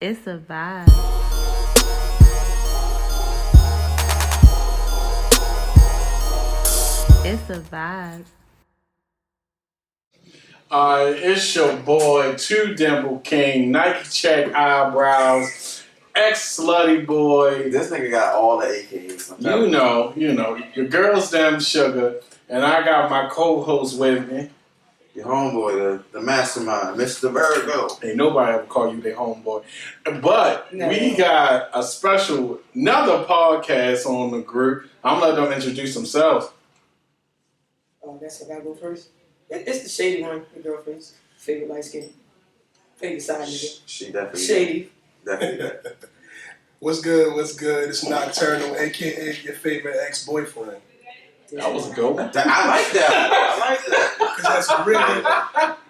It's a vibe. It's a vibe. It's your boy, Two Dimple King, Nike check eyebrows, ex slutty boy. This nigga got all the AKAs. You know, your girl's damn sugar, and I got my co-host with me. Your homeboy, the mastermind, Mr. Virgo. Ain't nobody ever call you their homeboy. But we got another podcast on the group. I'm gonna let them introduce themselves. Oh, that's what I go first. It's the shady one, the girlfriend's favorite light skin, favorite side nigga. She definitely shady. Definitely. What's good? It's Nocturnal, aka your favorite ex-boyfriend. That was a good one. I like that. Because that's really,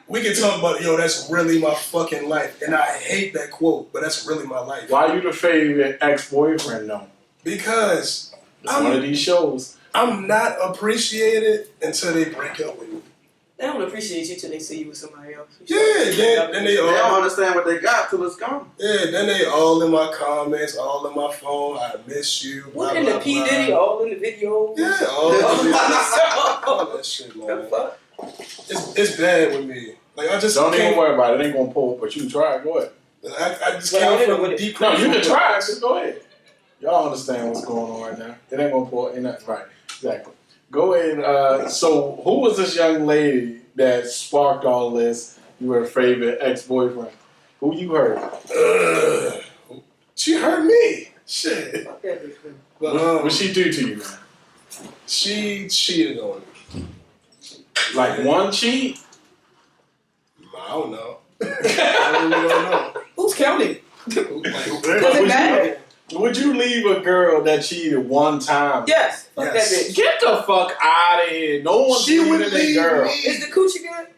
we can talk about, that's really my fucking life. And I hate that quote, but that's really my life. Why you the favorite ex-boyfriend though? Because it's one of these shows. I'm not appreciated until they break up with me. They don't appreciate you till they see you with somebody else. Yeah, then they all... They don't understand what they got till it's gone. Yeah, then they all in my comments, all in my phone, I miss you. What in the P. Diddy, all in the video? Yeah, all that shit, man. It's bad with me. Like, I just don't even worry about it. It ain't gonna pull, but you can try it. Go ahead. I just came from deep. No, you can try it. Just go ahead. Y'all understand what's going on right now. It ain't gonna pull. Ain't nothing right. Exactly. Go ahead. So, who was this young lady that sparked all this? Your favorite ex-boyfriend? Who you heard? She hurt me. Shit. But, what she do to you, man? She cheated on me. Like one cheat? I don't know. I really don't know. Who's counting? Doesn't matter. Would you leave a girl that cheated one time? Yes. Fuck that bitch. Get the fuck out of here. No one's leaving a girl. Is the coochie good?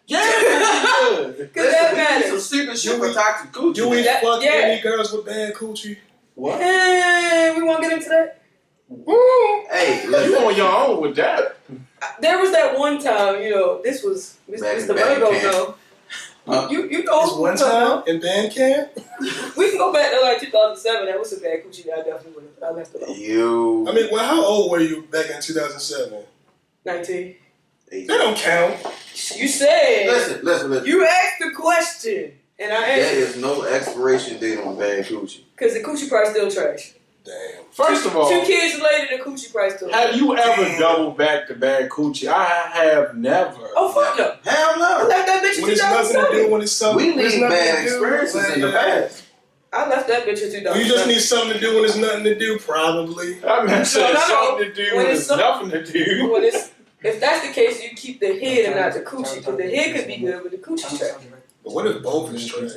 Yeah, good. Because that matters. Some secret shit for toxic coochie. Do we fuck any girls with bad coochie? What? Hey, we want to get into that? Hey, you on your own with that. There was that one time, this was Mr. Virgo, though. You know this one time in band camp? We can go back to like 2007. That was a bad coochie that I definitely would have. I left it alone. I mean, well, how old were you back in 2007? 19. That don't count. You said. Listen. You asked the question, and I answered. There is no expiration date on bad coochie. Because the coochie price still trash. Damn. First of all, 2 kids later, the coochie price still trash. Have you ever doubled back to bad coochie? I have never. Oh, fuck no. Hell no. I left that bitch in 2007. When it's nothing to do, when it's something. We leave bad experiences in the past. I left that bitch in 2007. You just need something to do when there's nothing to do, probably. I mean, something to do when it's nothing to do. If that's the case, you keep the head and not the coochie. Because the head could be good, but the coochie trash. But what if both is trash?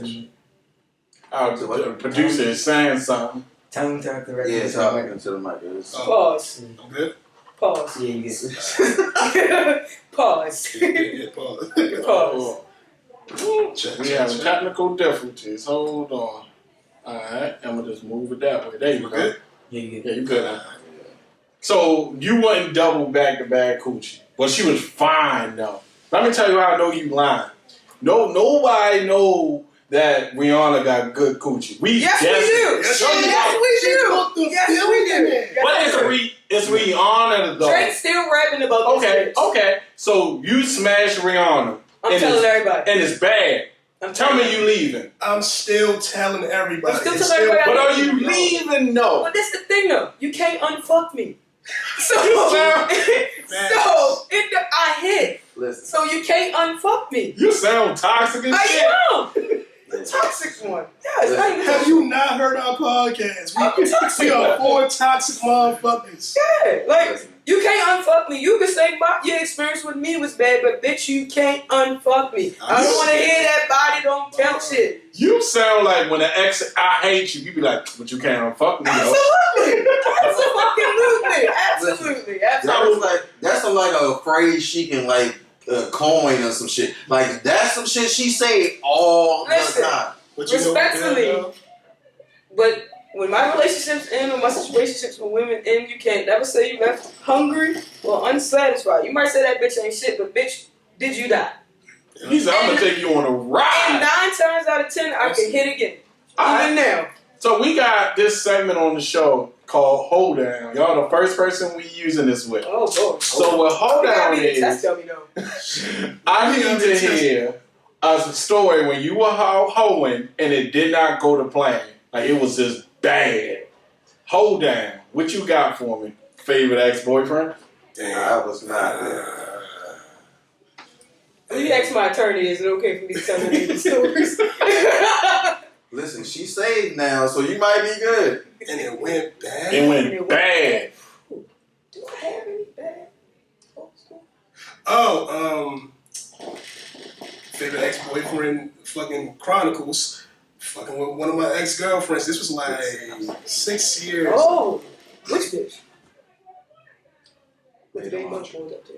The producer is saying something. Tongue talk the right. Yeah, talking into the mic. Pause. I'm good? Pause. Yeah, you get Pause. Yeah, pause. Pause. We having technical difficulties. Hold on. Alright, I'm gonna just move it that way. There you go. Good? Yeah, you get Yeah, you good now. So you wouldn't double back to bad coochie. Well, she was fine though. Let me tell you how I know you lying. Nobody know that Rihanna got good coochie. Yes, we do. Yes, we do. But it's Rihanna though. Drake's still rapping about this. Okay. So you smash Rihanna. I'm telling everybody. And it's bad. Tell me you leaving. I'm still telling everybody. I'm still telling everybody. But are you leaving? No. Well, that's the thing though. You can't unfuck me. So I hit. Listen. So you can't unfuck me. You sound toxic as shit. I am. The toxic one. Yeah, have you not heard our podcast? We are 4 toxic motherfuckers. Yeah, like you can't unfuck me. You can say your experience with me was bad, but bitch, you can't unfuck me. I don't want to hear that body don't count shit. You sound like when an ex, I hate you. You be like, but you can't unfuck me. Absolutely. That's like a phrase she can coin or some shit. Like that's some shit she say all the time. Respectfully, but when my relationships end or my situationships with women end, you can't never say you left hungry or unsatisfied. You might say that bitch ain't shit, but bitch, did you die? He said, I'm gonna take you on a ride. And 9 times out of 10, I can hit again. Even now. So we got this segment on the show called Hold Down. Y'all the first person we using this with. Oh, boy. So what Hold Down is, Tell me though. I need to hear a story when you were hoeing and it did not go to plan. Like it was just bad. Hold Down. What you got for me? Favorite ex-boyfriend? Damn, I was not there. You ask my attorney, is it okay for me to tell you these stories? Listen, she's saved now, so you might be good. And it went bad. It went bad. Do I have any bad? Favorite ex-boyfriend fucking chronicles. Fucking with one of my ex-girlfriends. This was like 6 years. Oh, which bitch? What did they much more up to?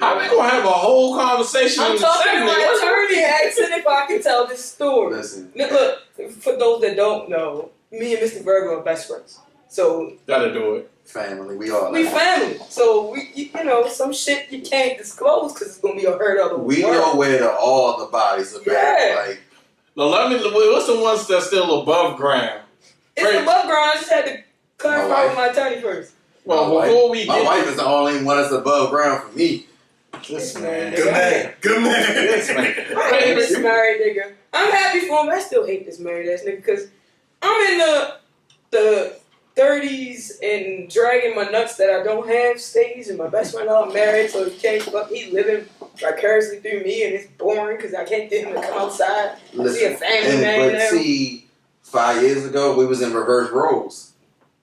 How we gonna have a whole conversation? I'm in the talking to segment? my attorney asking if I can tell this story. Listen. Look, for those that don't know, me and Mr. Virgo are best friends. So Gotta do it. Family, we all we like family. So you know, some shit you can't disclose because it's gonna be a hurt other we world. know where all the bodies are Yeah. buried. Like, Now let me. What's the ones that's still above ground? It's above ground. I just had to clarify My with my attorney first. Well, my before wife, we my get wife is the only one that's above ground for me. this man, Good man. Good man. this man. I hate this married nigga. I'm happy for him. I still hate this married ass nigga because I'm in the 30s and dragging my nuts that I don't have stage, and my best friend all married, so he can't fuck. He living vicariously through me, and it's boring because I can't get him to come outside. See a family man but now. see, 5 years ago we was in reverse roles,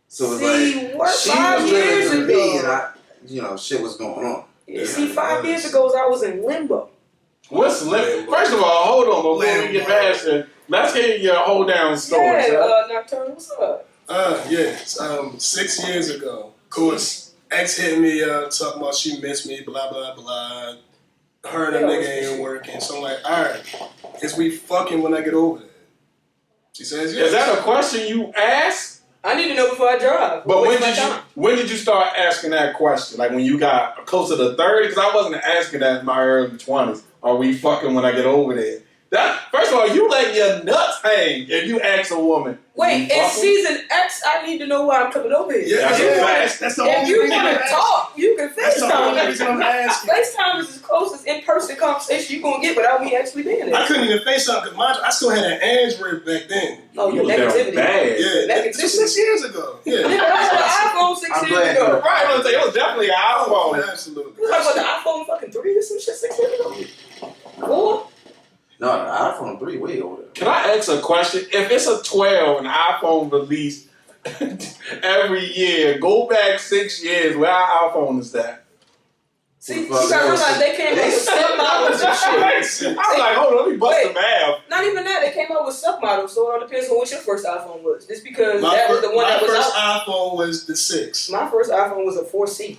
so it's like what, she 5 was years living through me, and ago? I, shit was going on. Yeah, see, 5 years ago I was in limbo. What's limbo? First of all, hold on before we get past it. Let's hear your hold down story. Yeah, Nocturne, what's up? Yes. 6 years ago, of course, ex hit me up talking about she missed me, blah blah blah. Her and a nigga ain't working, so I'm like, all right, is we fucking when I get over there? She says yes. Is that a question you asked? I need to know before I drive. But Waste my time. when did you start asking that question? Like when you got closer to 30? Because I wasn't asking that in my early 20s. Are we fucking when I get over there? That first of all, you let your nuts hang if you ask a woman. Wait, if she's an ex, I need to know why I'm coming over here. Yeah, That's a fact. that's the If only you reason want I'm to asking. talk, you can That's the only FaceTime. reason I'm asking. FaceTime is as close as in-person conversation you're going to get without me actually being there. I couldn't even FaceTime because I still had an Android back then. Oh, your You was down negativity. bad. Yeah, Negativity. just 6 years ago. Nigga, Yeah. that was an iPhone 6 I'm years glad ago. you- Right, I was saying it was definitely an iPhone. Absolutely. You talking about the iPhone fucking 3 or some shit 6 years ago? 4? No, the iPhone 3 way over there. Can I ask a question? If it's a 12 and iPhone released every year, go back 6 years. Where our iPhone is that? See, you gotta realize they came up with step models and shit. I was like, hold on, let me bust the math. Not even that, they came up with sub models, so it all depends on what your first iPhone was. Just because My that was the one that was first out. iPhone was the 6. My first iPhone was a 4C.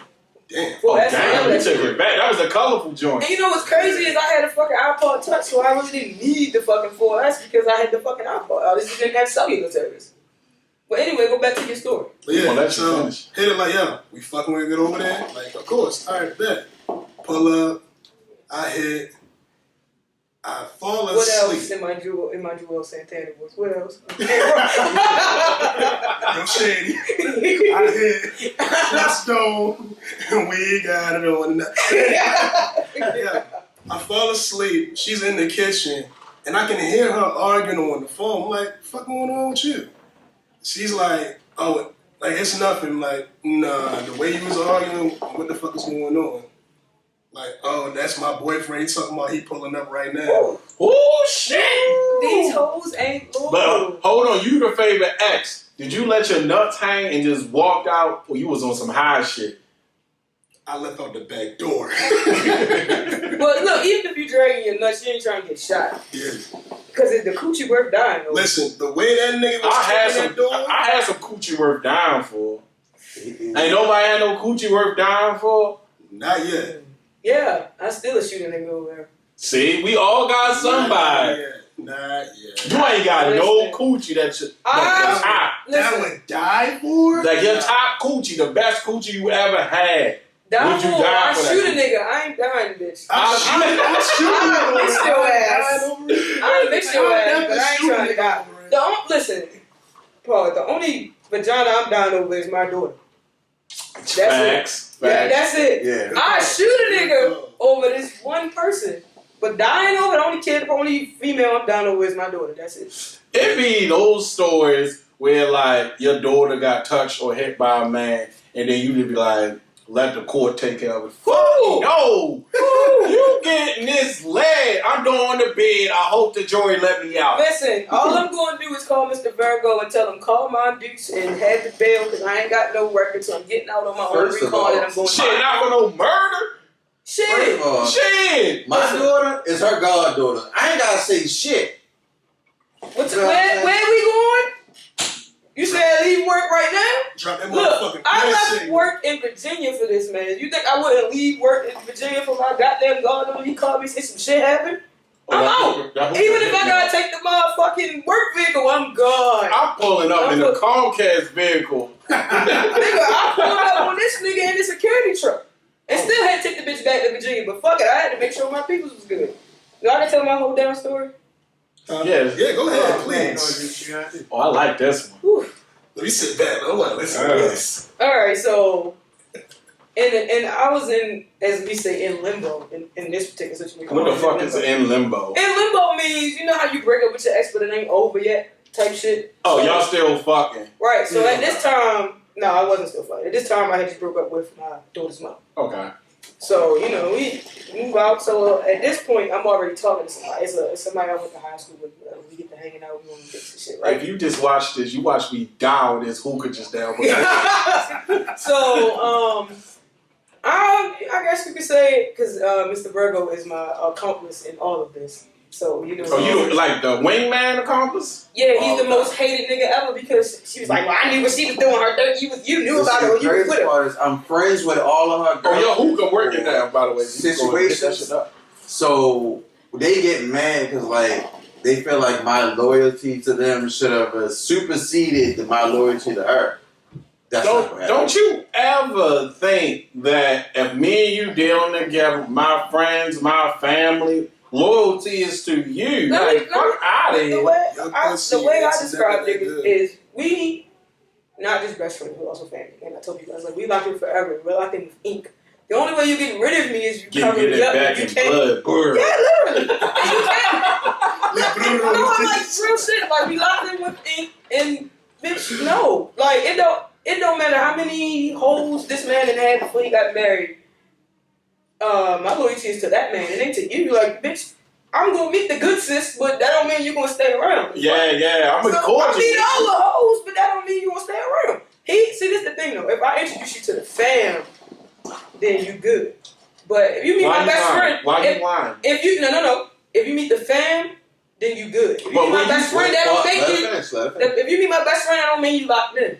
Damn. Oh, 4S, damn, that you took shit. it back. That was a colorful joint. And you know what's crazy is I had a fucking iPod Touch, so I really didn't need the fucking 4S because I had the fucking iPod. I just didn't have cellular service. But anyway, go back to your story. But yeah, Well, let you so finish. hit it like, yo, we fucking when we get over there? Like, of course. All right, bet. Pull up. I hit. I fall What else asleep. in my Joel Santana was? What else? I'm shady. I hit. Let's go. We got it on. Yeah. I fall asleep. She's in the kitchen. And I can hear her arguing on the phone. I'm like, fuck going on with you? She's like, oh, like it's nothing. I'm like, nah, the way you was arguing, what the fuck is going on? Like, oh, that's my boyfriend. He talking about he pulling up right now. Oh, shit. These hoes ain't loyal. But hold on, you the favorite ex. Did you let your nuts hang and just walked out, or you was on some high shit? I left out the back door. But look, even if you dragging your nuts, you ain't trying to get shot. Yeah. Because it's the coochie worth dying over. Listen, the way that nigga was kicking that door. I had some coochie worth dying for. Ain't nobody had no coochie worth dying for. Not yet. Yeah, I still a shooting nigga over there. See, we all got somebody. Not yet. You ain't got no coochie that's your top. That Listen, would die for? Like your top coochie, the best coochie you ever had. die Would you for, die I for that shoot a coochie? nigga, I ain't dying, bitch. I'm shooting I over miss it. your I'm ass. dying over it. I miss your ass, but I ain't Shoot a trying to nigga die. over Listen, Paul. The only vagina I'm down over is my daughter. That's Facts. it. Yeah, that's it. Yeah. I shoot a nigga over this one person, but dying over the only female I'm down over is my daughter. That's it. It be those stories where like your daughter got touched or hit by a man, and then you just be like, let the court take care of it. Fuck no! You getting this leg. I'm going to bed. I hope the jury let me out. Listen, all I'm going to do is call Mr. Virgo and tell him call my dukes and have the bail because I ain't got no record, so I'm getting out on my own recall and I'm going Shit, not for no murder. Shit. First of all, Shit. my daughter is her goddaughter. I ain't gotta say shit. Where we going? You said leave work right now? Drop that Look, motherfucking I shit. left work in Virginia for this, man. You think I wouldn't leave work in Virginia for my goddamn goddaughter? He called me, say some shit happened? I'm out. Even if I gotta take the motherfucking work vehicle, I'm gone. I'm pulling up in a Comcast vehicle. Nigga, I pulled up on this nigga in the security truck. And still had to take the bitch back to Virginia. But fuck it, I had to make sure my peoples was good. Do I can tell my whole damn story? Yes. Yeah, go ahead, please. Oh, I like this one. Whew. Let me sit back. I want to listen to this. Alright, so and I was in, as we say, in limbo in this particular situation. What the fuck is in limbo? In limbo means, you know how you break up with your ex but it ain't over yet type shit? Oh, y'all still fucking. Right, so Yeah. at this time, no, I wasn't still fucking. At this time, I had just broke up with my daughter's mom. Okay. So, you know, we move out. So at this point, I'm already talking to somebody. It's somebody I went to high school with. We get to hanging out. We want to fix the shit, right? If you just watch this, you watch me down this hookah just down. So, I guess you could say, because Mr. Virgo is my accomplice in all of this. So, you know. Oh, you like the wingman accomplice? Yeah, he's the most hated nigga ever because she was like, well, I knew what she was doing. Her dirt, you knew about her when you was with her. Part is I'm friends with all of her girls. Oh, yo, hookah working now, by the way. Situations. So they get mad because like they feel like my loyalty to them should have superseded my loyalty to her. That's not what happened. Don't you ever think that if me and you dealing together, my friends, my family, loyalty is to you. Like, fuck out of here. The way I describe it is we, not just best friends, we're also family. And I told you guys, like, we locked in forever. We're locked in with ink. The only way you get rid of me is you cover me up. Back You in can't. blood. Yeah, literally. And you can't. No, I'm like, real shit. Like, we locked in with ink, and bitch, no. Like, it don't matter how many holes this man had before he got married. My loyalty is to that man. It ain't to you. Like, bitch, I'm gonna meet the good sis, but that don't mean you're gonna stay around. Yeah, I'm So, cordial. I meet all the hoes, but that don't mean you gonna stay around. See, this is the thing though. If I introduce you to the fam, then you good. But if you meet my best friend, why you lying? if you no, if you meet the fam, then you good. If you meet my best friend, that don't make you. If you meet my best friend, that don't mean you locked in.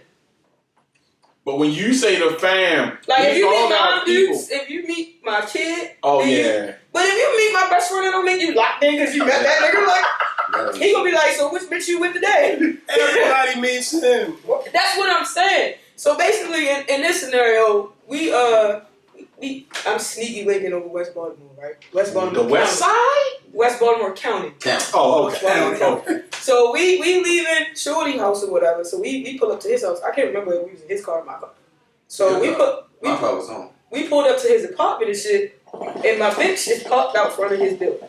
But when you say the fam, Like if you meet all my got people. dudes, if you meet my kid, Oh then yeah. But if you meet my best friend, that don't make you locked in because you met that nigga. Like he gonna be like, so which bitch you with today? Everybody meets him. That's what I'm saying. So basically, in this scenario, I'm sneaky linking over West Baltimore, right? West Baltimore. The West Side? West Baltimore County. Oh, West okay. Baltimore County. So we leaving Shorty house or whatever. So we pull up to his house. I can't remember if we was in his car or my car. So My car was home. we pulled up to his apartment and shit, and my bitch is parked out front of his building.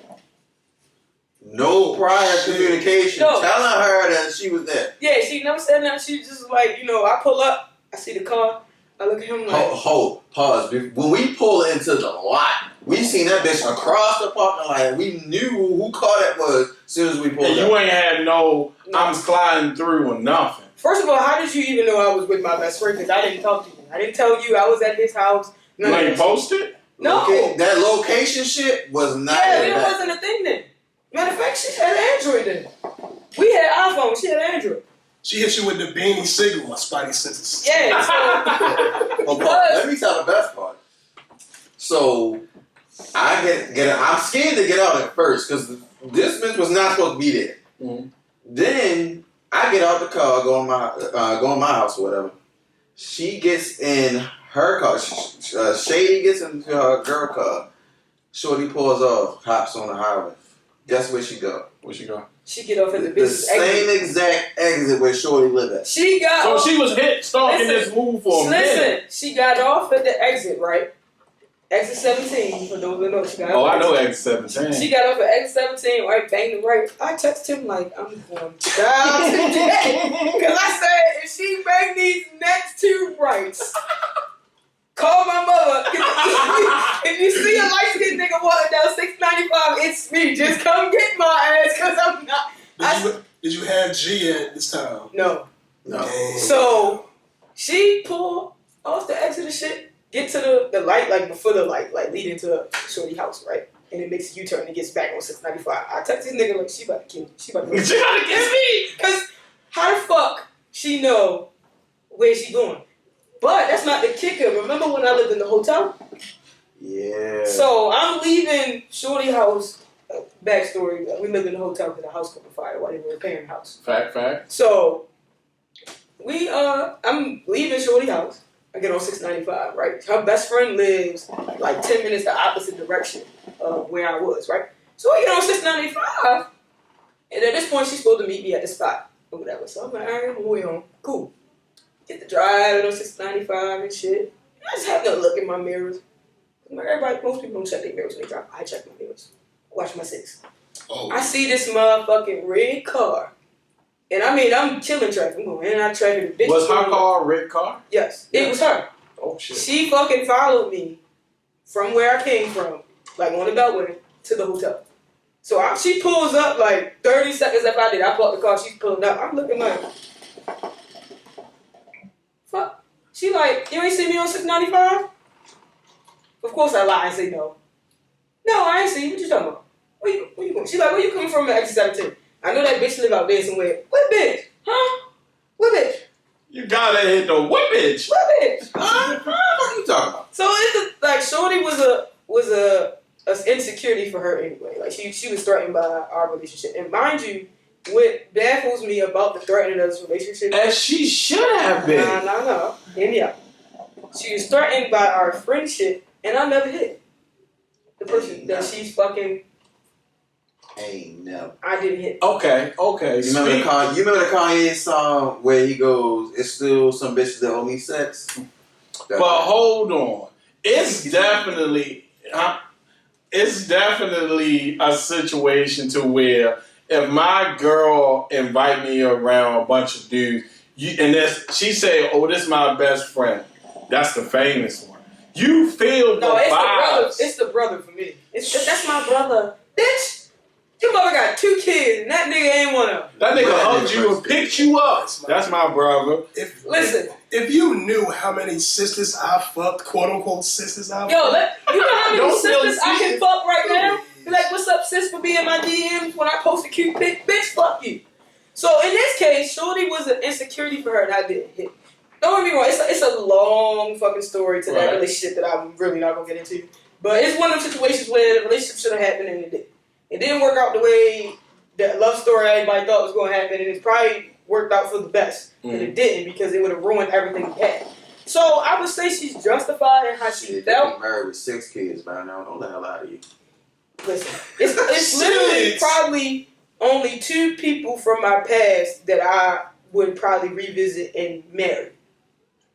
No prior communication. No. Telling her that she was there. Yeah, she never said nothing. She just like, I pull up, I see the car, I look at him like, Pause. When we pull into the lot, we seen that bitch across the parking lot. We knew who car that was as soon as we pulled And up. you ain't had no, I'm sliding through or nothing. First of all, how did you even know I was with my best friend? Because I didn't talk to you. I didn't tell you I was at his house. You ain't posted? No. That location shit was not. Yeah, it wasn't a thing then. Matter of fact, she had Android then. We had iPhone. She had Android. She hit you with the beanie signal, my spidey senses. Yeah. So, Let me tell the best part. So I I'm scared to get out at first because this bitch was not supposed to be there. Mm-hmm. Then I get out the car, go in my house or whatever. She gets in her car. Shady gets into her girl car. Shorty pulls off, hops on the highway. Guess where she go? Where she go? She get off at the The bitch's same exit. exact exit where Shorty live at. She got So off. she was stalking this move for a minute. Listen, she got off at the exit, right? Exit 17, for those who know. She got Oh, off I know exit. X-17. She got off at exit 17, right? Bang the right. I texted him like, I'm going down today. Because I said, if she bang these next two rights, call my mother. If you see a light-skinned nigga walking down 695, it's me. Just come get my ass, because I'm not. Did you have G at this time? No. No. Dang. So, she pulled off the exit and shit. Get to the light, like before the light, like leading to Shorty house, right? And it makes a U-turn and gets back on 695. I text this nigga like, she about to kill me. She about to kill me. Because how the fuck she know where she going? But that's not the kicker. Remember when I lived in the hotel? Yeah. So I'm leaving Shorty house. Backstory: we lived in the hotel because the house caught on fire while they were repairing the house. Fact. So I'm leaving Shorty house. I get on 695, right? Her best friend lives like 10 minutes the opposite direction of where I was, right? So I get on 695, and at this point she's supposed to meet me at the spot or whatever. So I'm like, all right, I'm way on. Cool. Get the drive on 695 and shit. I just have to look in my mirrors. Like most people don't check their mirrors when they drive. I check my mirrors. Watch my six. Oh. I see this motherfucking red car. And I mean, I'm killing traffic. I'm going in and out of traffic. The bitch Was her car a red car? Yes, it was her. Oh, shit. She fucking followed me from where I came from, like on the Beltway, to the hotel. So she pulls up like 30 seconds after I did. I parked the car, she's pulling up. I'm looking like, fuck. She like, you ain't see me on 695? Of course I lie and say no. No, I ain't see you. What you talking about? Where you going? She like, where you coming from at exit 17? I know that bitch live out there somewhere. What bitch? Huh? What bitch? You gotta hit the whippage. What bitch? Huh? What are you talking about? So it's like Shorty was a insecurity for her anyway. Like she was threatened by our relationship. And mind you, what baffles me about the threatening of this relationship, As she should have been. no. Hear me out. She was threatened by our friendship, and I never hit the person that she's fucking. Ain't never. I didn't hit. Okay. You remember the Kanye song where he goes, "It's still some bitches that owe me sex." But hold on. It's definitely a situation to where if my girl invite me around a bunch of dudes, she say, "Oh, this is my best friend." That's the famous one. You feel the vibes. It's the brother for me. That's my brother, bitch. Your mother got 2 kids, and that nigga ain't one of them. That nigga hugged you and picked you up. That's my brother. If you knew how many sisters I fucked, quote unquote sisters I fucked. Yo, you know how many Don't sisters I feel can fuck right now? Be like, what's up, sis, for being in my DMs when I post a cute pic? Bitch, fuck you. So in this case, Shorty was an insecurity for her, and I didn't hit. Don't get me wrong, it's a long fucking story to that relationship that I'm really not gonna get into. But it's one of those situations where the relationship should have happened and it didn't. It didn't work out the way that love story everybody thought was going to happen, and it's probably worked out for the best. And it didn't, because it would have ruined everything we had. So I would say she's justified in how she felt. Married with 6 kids by now. Don't let her lie to you. Listen, it's literally probably only 2 people from my past that I would probably revisit and marry.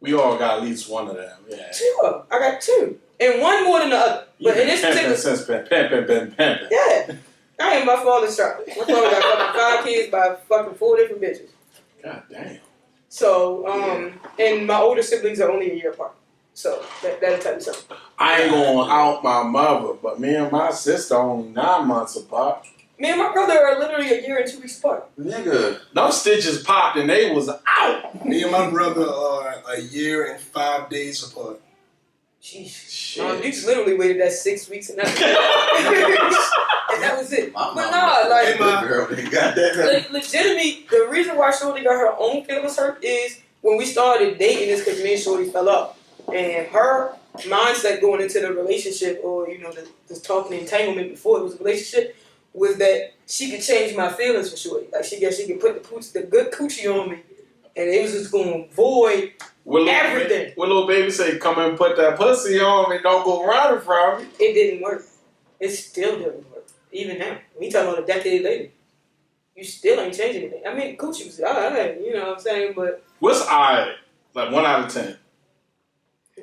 We all got at least one of them. Yeah. 2 of them. I got 2. And one more than the other. But in this particular... Since pimping. Yeah. I ain't my father's child. My father got fucking 5 kids by fucking 4 different bitches. God damn. So, and my older siblings are only a year apart. So, that'll tell you something. I ain't gonna out my mother, but me and my sister only 9 months apart. Me and my brother are literally a year and 2 weeks apart. Nigga. Those stitches popped and they was out. Me and my brother are a year and 5 days apart. Jeez. Shit. You just literally waited that 6 weeks and that was it. My But mama nah, like, that girl, they got that. legitimately, the reason why Shorty got her own feelings hurt is when we started dating is because me and Shorty fell up. And her mindset going into the relationship, or, the talking entanglement before it was a relationship, was that she could change my feelings for Shorty. Like, she could put the good coochie on me, and it was just going to void everything. When little baby say, come and put that pussy on me, don't go running from me. It didn't work. It still didn't work. Even now. We talking about a decade later. you still ain't changing anything. I mean, coochie was alright, you know what I'm saying? But What's alright? Like 1 out of 10.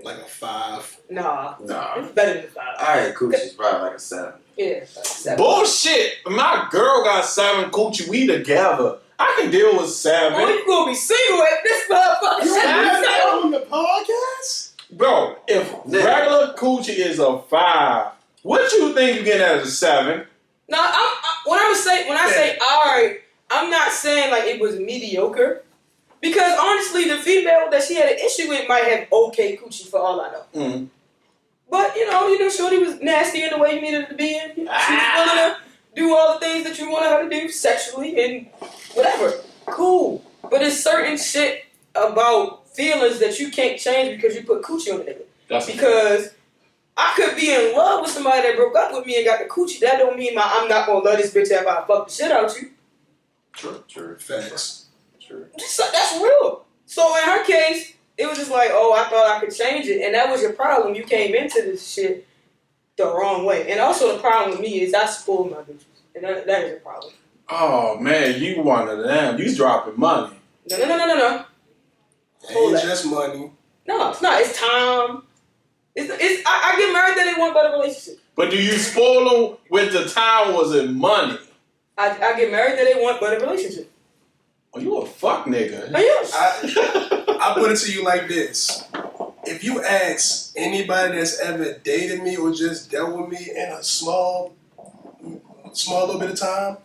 Like a 5. nah, Nah. it's better than 5. Alright, Coochie's probably like a 7. Yeah, like 7. Bullshit. My girl got 7 coochie. We together. I can deal with 7. Oh, you gonna be single at this motherfucker? You Seven. on the podcast? Bro, if regular coochie is a 5, what you think you get at a 7? No, when I say alright, I'm not saying like it was mediocre. Because honestly, the female that she had an issue with might have okay coochie for all I know. Mm. But you know, Shorty was nasty in the way you needed it to be in. She was willing to do all the things that you wanted her to do sexually and whatever. Cool. But there's certain shit about feelings that you can't change because you put coochie on the nigga. Because I could be in love with somebody that broke up with me and got the coochie. That don't mean I'm not gonna love this bitch after I fuck the shit out you. True. Facts. True. That's real. So in her case, it was just like, oh, I thought I could change it. And that was your problem. You came into this shit the wrong way. And also the problem with me is I spoil my bitches. And that is a problem. Oh, man, you one of them. You dropping money. No. Ain't just money. No, it's not. It's time. I get married that they want better relationship. But do you spoil them with the time or was it money? I get married that they want better relationship. Oh, you a fuck nigga. Oh, yes. I put it to you like this. If you ask anybody that's ever dated me or just dealt with me in a small little bit of time,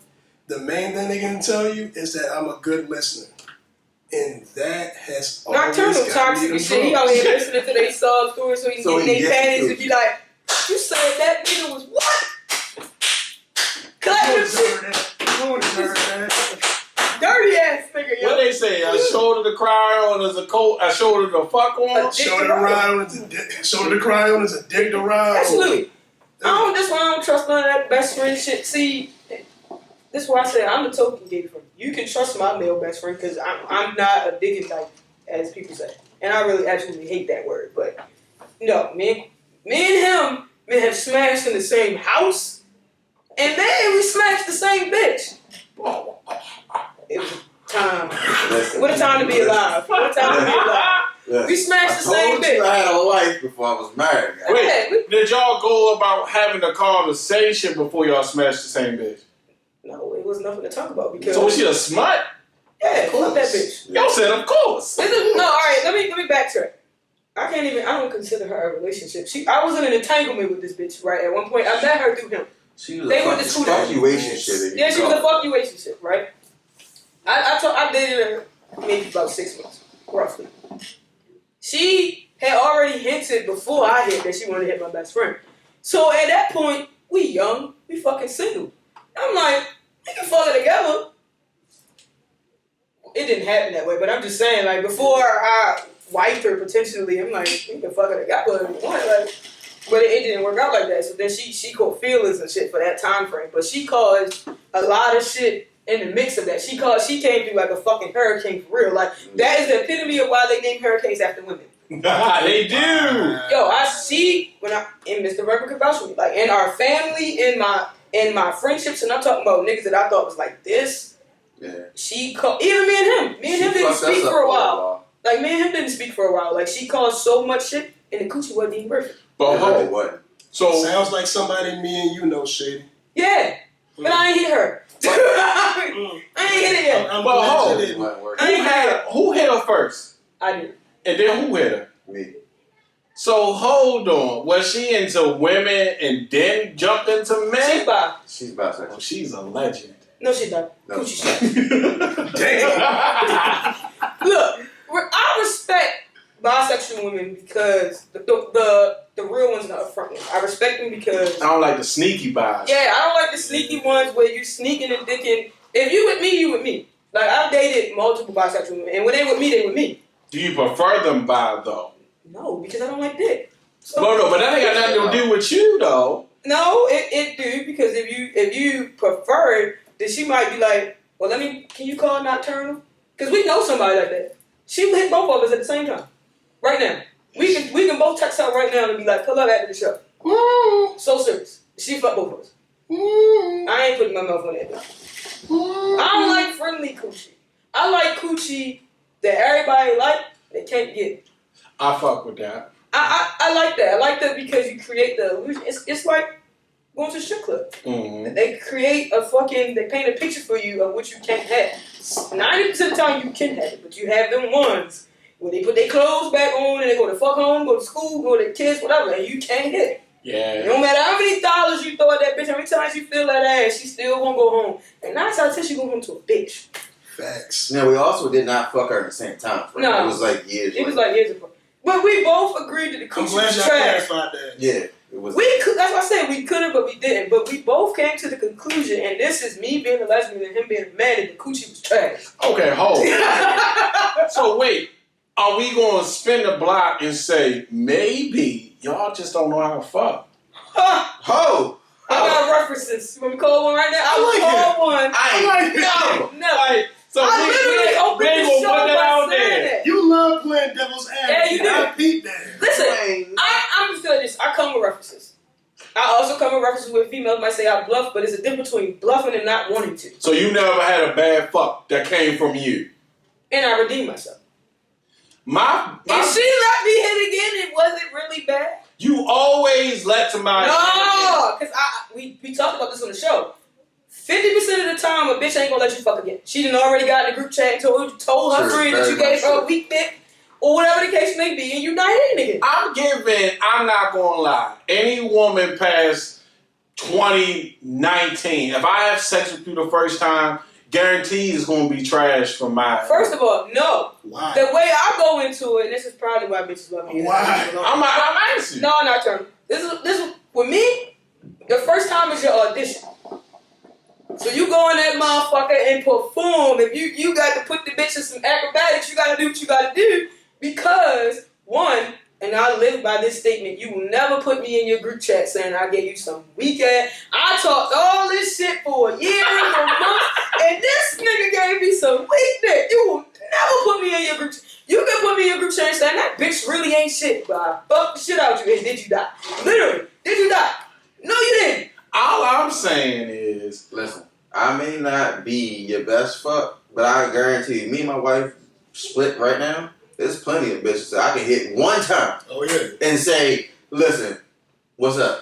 the main thing they can tell you is that I'm a good listener. And that has always Nocturnal got me toxic the and shit. He out drugs. here listening to their sub stories so he can get their panties and be like, you said that nigga was what? Cut him shit. Dirty ass nigga, yo. What they say? A shoulder to cry on is a coat. A shoulder to fuck on. Shoulder to ride on is a dick. Shoulder to cry on is a dick to ride on. Absolutely. That's why I don't trust none of that best friend shit. See, this is why I say I'm the token gay friend. You can trust my male best friend because I'm not a digging type, as people say. And I really absolutely hate that word. But, no, me and him have smashed in the same house. And then we smashed the same bitch. It was time. What a time to be alive. What a time to be alive. We smashed the same bitch. I had a life before I was married. Wait, did y'all go about having a conversation before y'all smashed the same bitch? No, it was nothing to talk about because. So was she a smut? Yeah, fuck that bitch. Y'all said of course. No, all right. Let me backtrack. I don't consider her a relationship. I was in an entanglement with this bitch, right? At one point, I met her through him. She was They a went to school together. fuckuation. Yeah, she was a fuck-you-relationship, right? I dated her maybe about 6 months, roughly. She had already hinted before I hit that she wanted to hit my best friend. So at that point, we young, we fucking single. I'm like, we can fuck it together. It didn't happen that way, but I'm just saying, like, before I wifed her potentially, I'm like, we can fuck it together if you want, like. But it didn't work out like that. So then she caught feelings and shit for that time frame. But she caused a lot of shit in the mix of that. She came through like a fucking hurricane for real. Like that is the epitome of why they name hurricanes after women. They do. Yo, in Mr. Reverend could vouch for me. Like in our family, in my friendships, and I'm talking about niggas that I thought was like this. Yeah. She called even me and him. Me and him didn't speak for a while. Like me and him didn't speak for a while. Like she caused so much shit, and the coochie wasn't even perfect. But hold what? So sounds like somebody me and you know, Shady. Yeah, but I ain't hit her. I ain't hit it yet. I'm But glad hold. you didn't. Who hit her first? I did. And then who hit her? Me. So hold on. Was she into women and then jumped into She's men? bi. She's bisexual. Oh, she's a legend. No, she's not. No. Coochie shit. Look, I respect bisexual women because the real ones are upfront ones. I respect them because I don't like the sneaky buys. yeah, I don't like the sneaky ones where you sneaking and dicking. If you with me, you with me. Like I've dated multiple bisexual women, and when they with me, they with me. Do you prefer them bi though? No, because I don't like dick. So, No, but that ain't got nothing to do with you though. no, it do because if you prefer it, then she might be like, well, can you call Nocturnal? Because we know somebody like that. She would hit both of us at the same time. Right now. We can both text her right now and be like, pull up after the show. So serious. She fucked both of us. I ain't putting my mouth on that. I don't like friendly coochie. I like coochie that everybody like, they can't get. I fuck with that. I like that. I like that because you create the illusion. It's like going to a strip club. Mm-hmm. They create they paint a picture for you of what you can't have. 90% of the time you can have it, but you have them ones where they put their clothes back on and they go to fuck home, go to school, go to their kids, whatever, and you can't get it. Yeah. No matter how many dollars you throw at that bitch, how many times you feel that ass, she still gonna go home. And 9 times out of 10, she gonna go home to a bitch. Facts. Now, we also did not fuck her at the same time. Right? No. It was like years. It was like years ago. But we both agreed that the I'm coochie glad was y'all trash. clarified that. Yeah. It was. We could. That's why I said we could have, but we didn't. But we both came to the conclusion, and this is me being a lesbian and him being mad that the coochie was trash. Okay, hold. So wait, are we going to spin the block and say maybe y'all just don't know how to fuck? Ho! I got references. You want me to call one right now? I will call one. No. Like, so I literally opened we the gonna show put that out by saying there. that. You love playing devil's advocate. Yeah, you do. I peeped that. Listen, I'm just gonna this. I come with references. I also come with references where females might say I bluff, but there's a difference between bluffing and not wanting to. So you never had a bad fuck that came from you? And I redeemed myself. My If she let me hit again, it wasn't really bad. you always let somebody. No, because we talked about this on the show. 50% of the time, a bitch ain't gonna let you fuck again. She done already got in the group chat and told her Sure, friend that you very gave much her a so. weak dick, or whatever the case may be, and you not hitting again. I'm not gonna lie. Any woman past 2019, if I have sex with you the first time, guaranteed it's gonna be trash from my. First of all, no. Why? The way I go into it, and this is probably why bitches love me. Why? I'm asking. No, not turn. This is with me. The first time is your audition. So you go in that motherfucker and perform. If you got to put the bitch in some acrobatics, you got to do what you got to do because one. And I live by this statement. You will never put me in your group chat saying I gave you some weak ass. I talked all this shit for a year and a month, and this nigga gave me some weak dick. You will never put me in your group chat. You can put me in your group chat and say that bitch really ain't shit, but I fucked the shit out you. And did you die? Literally, did you die? No, you didn't. All I'm saying is, Listen, I may not be your best fuck, but I guarantee you, me and my wife split right now. There's plenty of bitches that I can hit one time Oh yeah. and say, listen, what's up?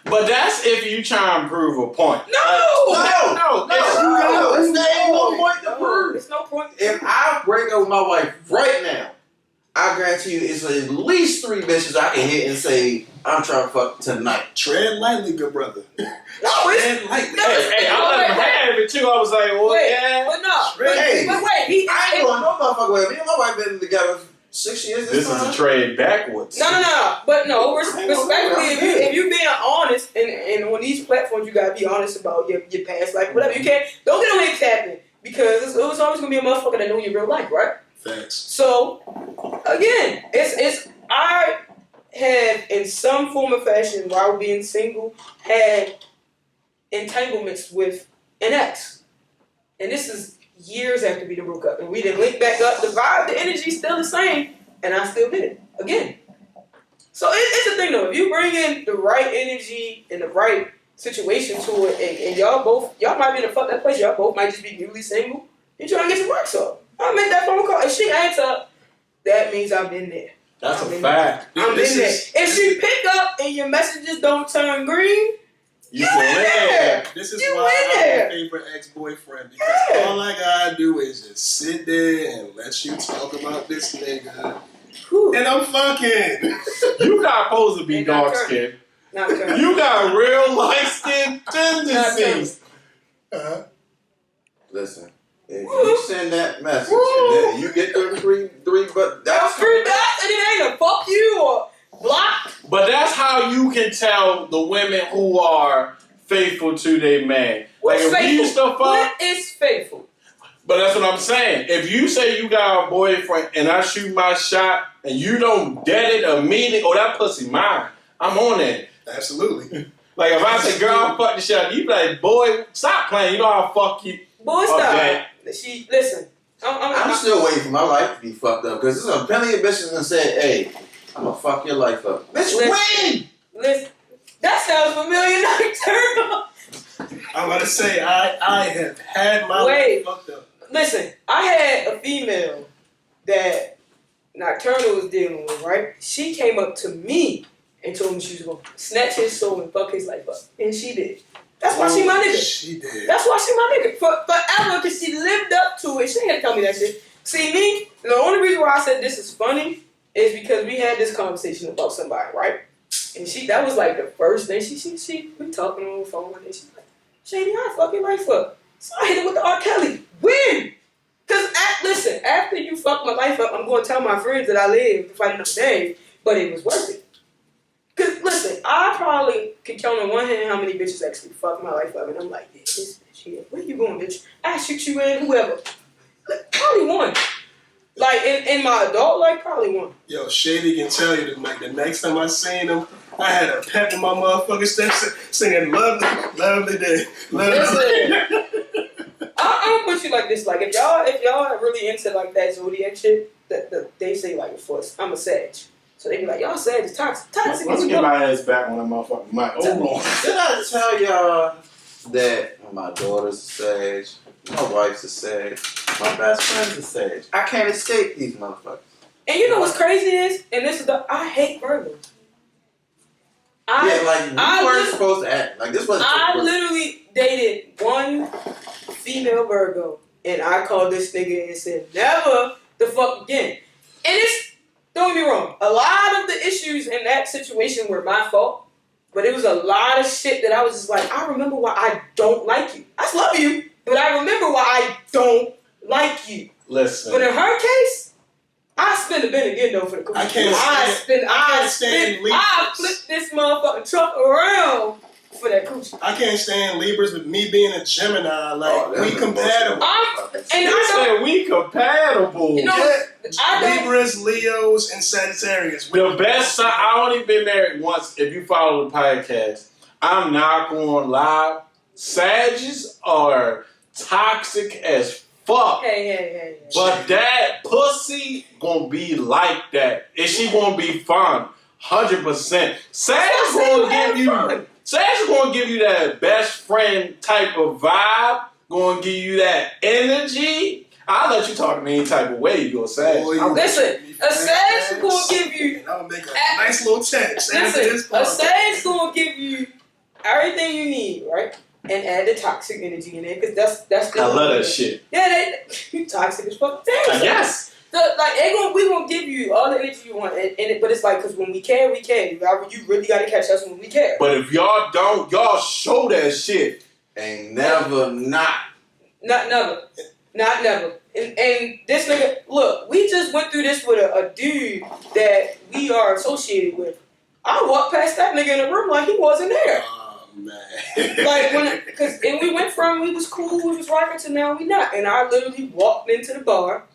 but that's if you try and prove a point. No. No. There ain't no point to prove. There's no point. If I break up with my wife right now, I guarantee you it's at least 3 bitches I can hit and say, I'm trying to fuck tonight. Tread lightly, good brother. No, it's Tread lightly. no, Hey, I let him have it too. I was like, well, wait, yeah. but no. Hey, but wait, I ain't going no motherfucker with me and my wife been together 6 years. This is a trade backwards. No. But no, respectfully, I'm good. if you being honest, and on these platforms, you gotta be honest about your past life, whatever. You can't, don't get on here capping because it was always gonna be a motherfucker that know your real life, right? Thanks. So, again, it's I have in some form or fashion while being single had entanglements with an ex, and this is years after we done broke up, and we didn't link back up. The vibe, the energy's still the same, and I still did it again. So it's a thing though. If you bring in the right energy and the right situation to it, and y'all might be in a fucked up place. Y'all both might just be newly single. You trying to get some rocks up. I make that phone call. If she answer, that means I've been there. That's a I've been fact. I'm This in there. is- If she pick up and your messages don't turn green, You still in there. This is You why in I'm there. your favorite ex-boyfriend. Because Yeah. all I gotta do is just sit there and let you talk about this nigga. whew, And I'm fucking. You not supposed to be Ain't not dark turning. skinned. not turn. You got real light skin tendencies. Listen, if you send that message and then you get them three, but That's true. That and it ain't a fuck you or block. But that's how you can tell the women who are faithful to their man. Like What's if we faithful? used to fuck, What is faithful? but that's what I'm saying. If you say you got a boyfriend and I shoot my shot and you don't dead it immediately, oh that pussy mine. I'm on that. Absolutely. Like if I say, girl, I fuck the shot, you be like, boy, stop playing. You know I'll fuck you. Boy, Fuck stop. that. She listen. I'm still waiting for my life to be fucked up because there's plenty of bitches that said, "Hey, I'm gonna fuck your life up." Bitch, Listen. when? Listen. That sounds familiar. Not turn off. I'm about to say, I have had my life fucked up. Listen, I had a female that Nocturnal was dealing with, right? She came up to me and told me she was going to snatch his soul and fuck his life up. And she did. That's why she my nigga. She did. That's why she my nigga. Forever, because she lived up to it. She ain't had to tell me that shit. See, me, the only reason why I said this is funny is because we had this conversation about somebody, right? And that was like the first thing we talking on the phone and she's like, Shady, I fuck your life up. So I hit it with the R. Kelly. When? Because, listen, after you fuck my life up, I'm going to tell my friends that I lived to fight another day, but it was worth it. Because, listen, I probably could count on one hand how many bitches actually fuck my life up, and I'm like, yeah, this bitch here, where you going, bitch? I shoot you in, whoever. Probably one. Like, in my adult life, probably one. Yo, Shady can tell you that, like, the next time I seen him, I had a pep in my motherfucking steps singing Lovely, Lovely Day. Listen, I'm gonna put you like this. Like, if y'all are really into, like, that Zodiac shit, they say, like, I'm a Sag. So they be like, y'all Sag is toxic. Toxic. Let's get my ass back on that motherfucking mic. Hold on. Did I tell y'all that my daughter's a Sag, my wife's a Sag, my best friend's a Sag? I can't escape these motherfuckers. And you know what's crazy is, and this is I hate Virgo. We weren't supposed to act like this. I literally dated one female Virgo, and I called this nigga and said, never the fuck again. And don't get me wrong, a lot of the issues in that situation were my fault, but it was a lot of shit that I was just like, I remember why I don't like you. I love you, but I remember why I don't like you. Listen. But in her case, I spend a bit again though for the cookie. I flip this motherfucking truck around for that coochie. I can't stand Libras with me being a Gemini. Like, we compatible. We compatible. You know, Libras, Leos, and Sagittarius. The best sign, I only been married once. If you follow the podcast, I'm not going to lie. Sagittarius are toxic as fuck. Hey. But that pussy gonna be like that. And she gonna be fun. 100%. Sagittarius gonna give you that best friend type of vibe. Gonna give you that energy. I'll let you talk to me any type of way. You're a Sag. Listen, a Sag gonna give you. I'll make a nice little text. Listen, a Sag gonna give you everything you need, right? And add the toxic energy in there, because that's I love that shit. Yeah, you toxic as fuck. Yes. We gonna give you all the energy you want, but it's like, because when we care, we care. You really gotta catch us when we care. But if y'all don't, y'all show that shit. Ain't never not. Not never. And this nigga, look, we just went through this with a dude that we are associated with. I walked past that nigga in the room like he wasn't there. Man. Like, we went from we was cool, we was rocking, to now we not. And I literally walked into the bar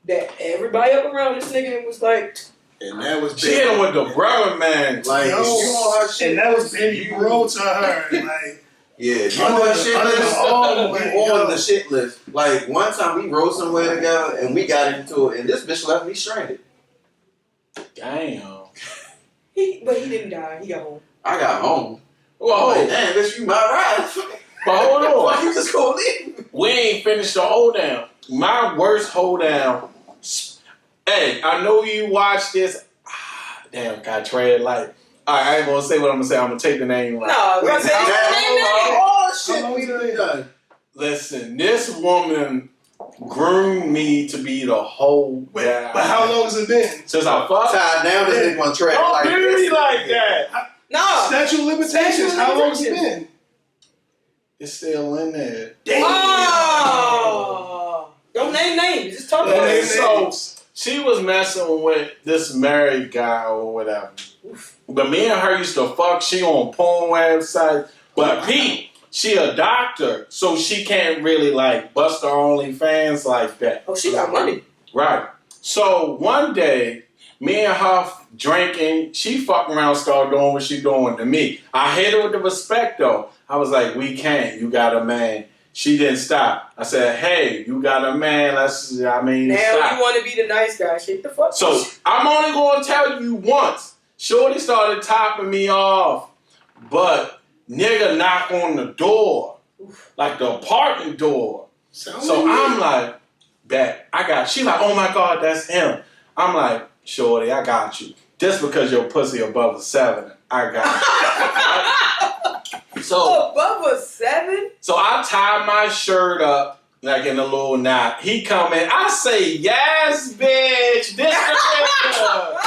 that everybody up around this nigga was like, and that was she hit him with the brother man. Like, yo, you on her shit. And that was baby bro to her. Like, yeah, you on her shit list. You on the shit list. Like, one time we rode somewhere together and we got into it, and this bitch left me stranded. Damn. but he didn't die. He got home. I got home. Whoa. Like, damn, bitch, you my ride. But hold on. Why you just gonna leave? We ain't finished the hold down. My worst hold down. Hey, I know you watch this. Damn, got tread light. Alright, I ain't gonna say what I'm gonna say. I'm gonna take the name right. No, we're gonna say Oh shit, we done. Listen, this woman groomed me to be the whole guy. But how long has it been? Since I fucked? Tied down, this nigga on tread Don't like do this. me like that. No. Statute of limitations. How long has it been? It's still in there. Damn. Oh. Don't name names. Just talk about it. So she was messing with this married guy or whatever. But me and her used to fuck. She on porn website. But Pete, she a doctor, so she can't really like bust her OnlyFans like that. Oh, she got money. Right. So one day, me and her drinking, she fucking around, started doing what she doing to me. I hit her with the respect though. I was like, we can't. You got a man. She didn't stop. I said, hey, you got a man. Now stop. you want to be the nice guy. Shit the fuck. So I'm only going to tell you once. Shorty started topping me off. But nigga knock on the door, like the apartment door. So I'm like, bet, I got, she's like, oh my God, that's him. I'm like, shorty, I got you. Just because your pussy above a 7, I got you. So above a 7? So I tie my shirt up like in a little knot. He come in, I say, yes, bitch, this nigga.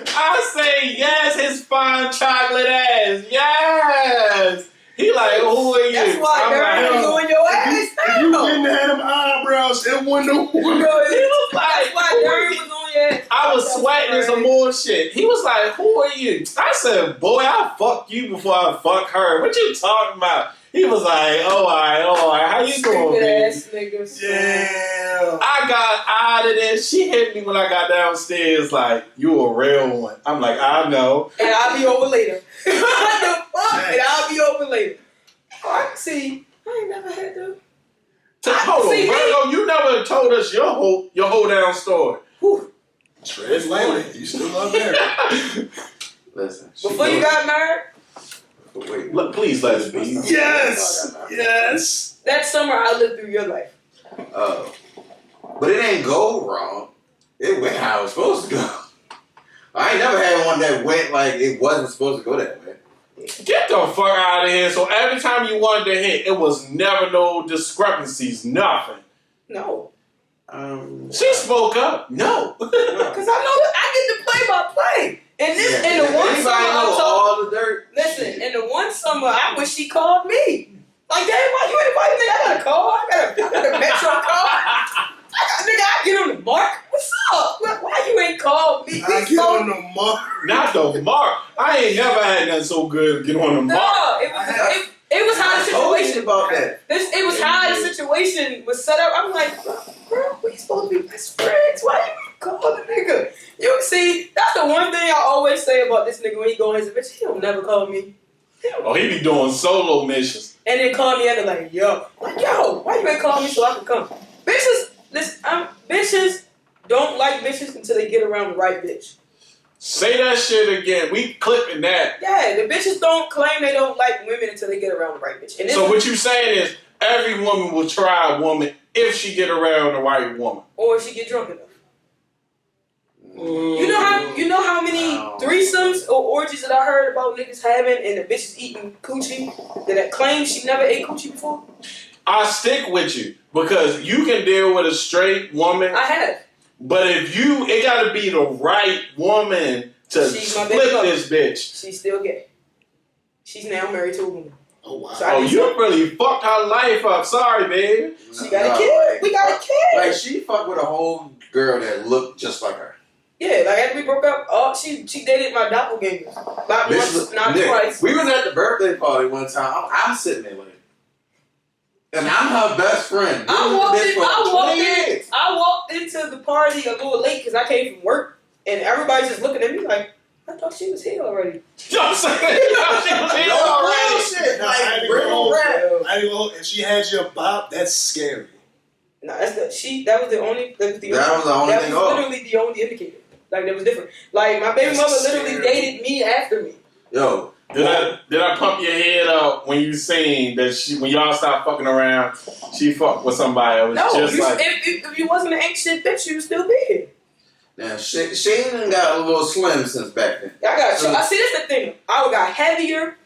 I say, yes, his fine chocolate ass, yes. He like, who are you? That's why girl was on your ass. If you didn't have them eyebrows, it wouldn't have He was like, that's why Dirty was on your ass. I was sweating and some more shit. He was like, who are you? I said, boy, I'll fuck you before I fuck her. What you talking about? He was like, oh, all right. How you doing, ass baby? niggas. Yeah. I got out of there. She hit me when I got downstairs like, you a real one. I'm like, I know. And I'll be over later. What the fuck? And I'll be over later. Oh, I can see. I ain't never had them. Hold on, Virgo, you never told us your whole down story. Whew. Tread lightly. You still love married. Listen. Before you got married? Wait. Please let it be. Yes. Yes. That summer I lived through your life. But it ain't go wrong. It went how it was supposed to go. I ain't never had one that went like it wasn't supposed to go that way. Get the fuck out of here. So every time you wanted to hit, it was never no discrepancies, nothing. No. She spoke up. No. Because I know that I get to play by play. And this, in the one summer, I'm talking. All the dirt. Listen, in the one summer, I wish she called me. Like, damn, why you ain't inviting me? I got a call. I got a metro call. I get on the mark. What's up? Why you ain't called me? I get on the mark. Not the mark. I ain't never had nothing so good to get on the mark. No, it was how the situation about that. It was how the situation was set up. I'm like, bro, we supposed to be best friends. Why you call the nigga? You see, that's the one thing I always say about this nigga when he go in his bitch. He don't never call me. Oh, he be doing solo missions. And then call me after like, yo, why you ain't call me so I can come? Bitches don't like bitches until they get around the right bitch. Say that shit again. We clipping that. Yeah, the bitches don't claim they don't like women until they get around the right bitch. And so what you saying is every woman will try a woman if she get around the right woman. Or if she get drunk enough. You know how many threesomes or orgies that I heard about niggas having and the bitches eating coochie that claim she never ate coochie before? I stick with you because you can deal with a straight woman. I have. But if it gotta be the right woman to split this bitch. She's still gay. She's now married to a woman. Oh wow. So you really fucked her life up. Sorry, baby. She got a kid. We got a kid. Like she fucked with a whole girl that looked just like her. Yeah, like after we broke up, she dated my doppelganger. Not once, not twice. We was at the birthday party one time. I'm sitting there like, and I'm her best friend. I walked into the party a little late because I came from work, and everybody's just looking at me like, I thought she was here already. You know what I'm saying? She was here already. Shit. No, Like, I ain't gonna hold. If she had your bop, that's scary. No, that was the only thing. That was literally the only indicator. Like, that was different. Like, my baby mother literally dated me after me. Yo. Did I pump your head up when you seen that when y'all stopped fucking around, she fucked with somebody? It was if you wasn't an ain't shit bitch, you would still be here. Now, she done got a little slim since back then. I see, that's the thing. I got heavier,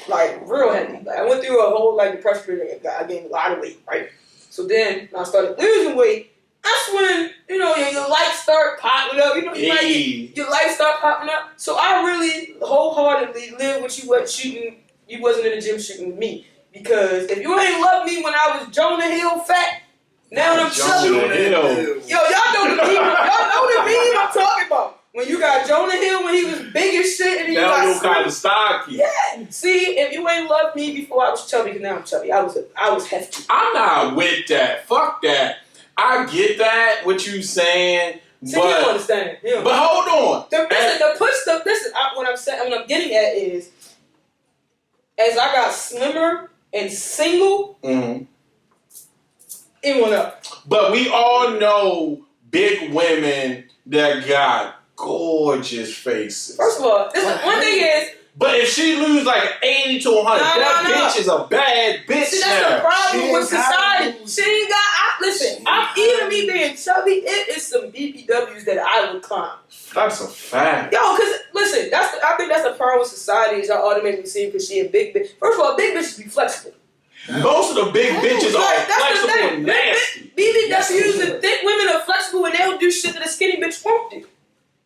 like, real heavy. Like, I went through a whole, like, depression period. I gained a lot of weight, right? So then, when I started losing weight, that's when, your lights start popping up. Your lights start popping up. So I really wholeheartedly live with you wasn't shooting. You wasn't in the gym shooting with me. Because if you ain't loved me when I was Jonah Hill fat, now I'm chubby. Yo, y'all know the meme. Y'all know the meme I'm talking about. When you got Jonah Hill when he was big as shit, and then you got kind of stocky. Yeah. See, if you ain't loved me before I was chubby, because now I'm chubby. I was hefty. I'm not with that. Fuck that. I get that, what you saying. See, you don't understand. But hold on. The push stuff, what I'm getting at is, as I got slimmer and single, it went up. But we all know big women that got gorgeous faces. First of all, one thing is, But if she lose like 80 to 100, bitch is a bad bitch. See, that's the problem with society. She ain't got. Listen, even me being chubby, it is some BBWs that I would climb. That's a fact. Yo, cause listen, I think that's the problem with society is y'all automatically see because she a big bitch. First of all, big bitches be flexible. Most of the big bitches are flexible and nasty. BBWs and thick women are flexible and they'll do shit that a skinny bitch won't do.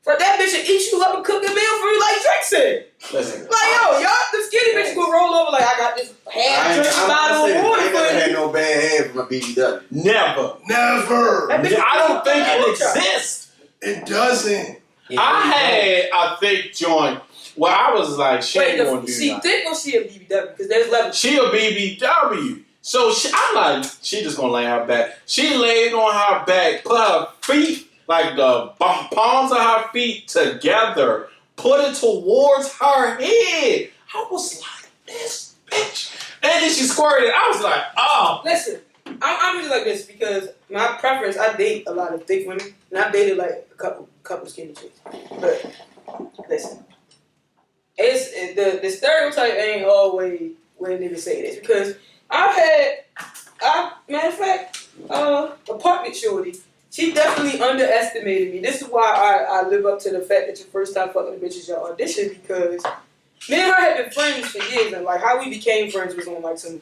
For that bitch to eat you up and cook a meal for you like Drake said. Listen. Like, yo, y'all, the skinny bitch will roll over like, I got this half-drink bottle of water I ain't for never you. had no bad head from a BBW. Never. That bitch I don't think it exists. It doesn't. I had a thick joint where I was like, she ain't gonna do she nothing. thick or she a BBW? Because there's levels. She a BBW. So I'm like, she just gonna lay her back. She laid on her back, put her feet, like the palms of her feet together, put it towards her head. I was like, this bitch. And then she squirted. I was like, oh. Listen, I'm just like this because my preference, I date a lot of thick women, and I dated like a couple skinny chicks. But listen, the stereotype ain't always where niggas say this because matter of fact, apartment shorty. She definitely underestimated me. This is why I live up to the fact that your first time fucking a bitch is your audition because me and her had been friends for years and like how we became friends was on like some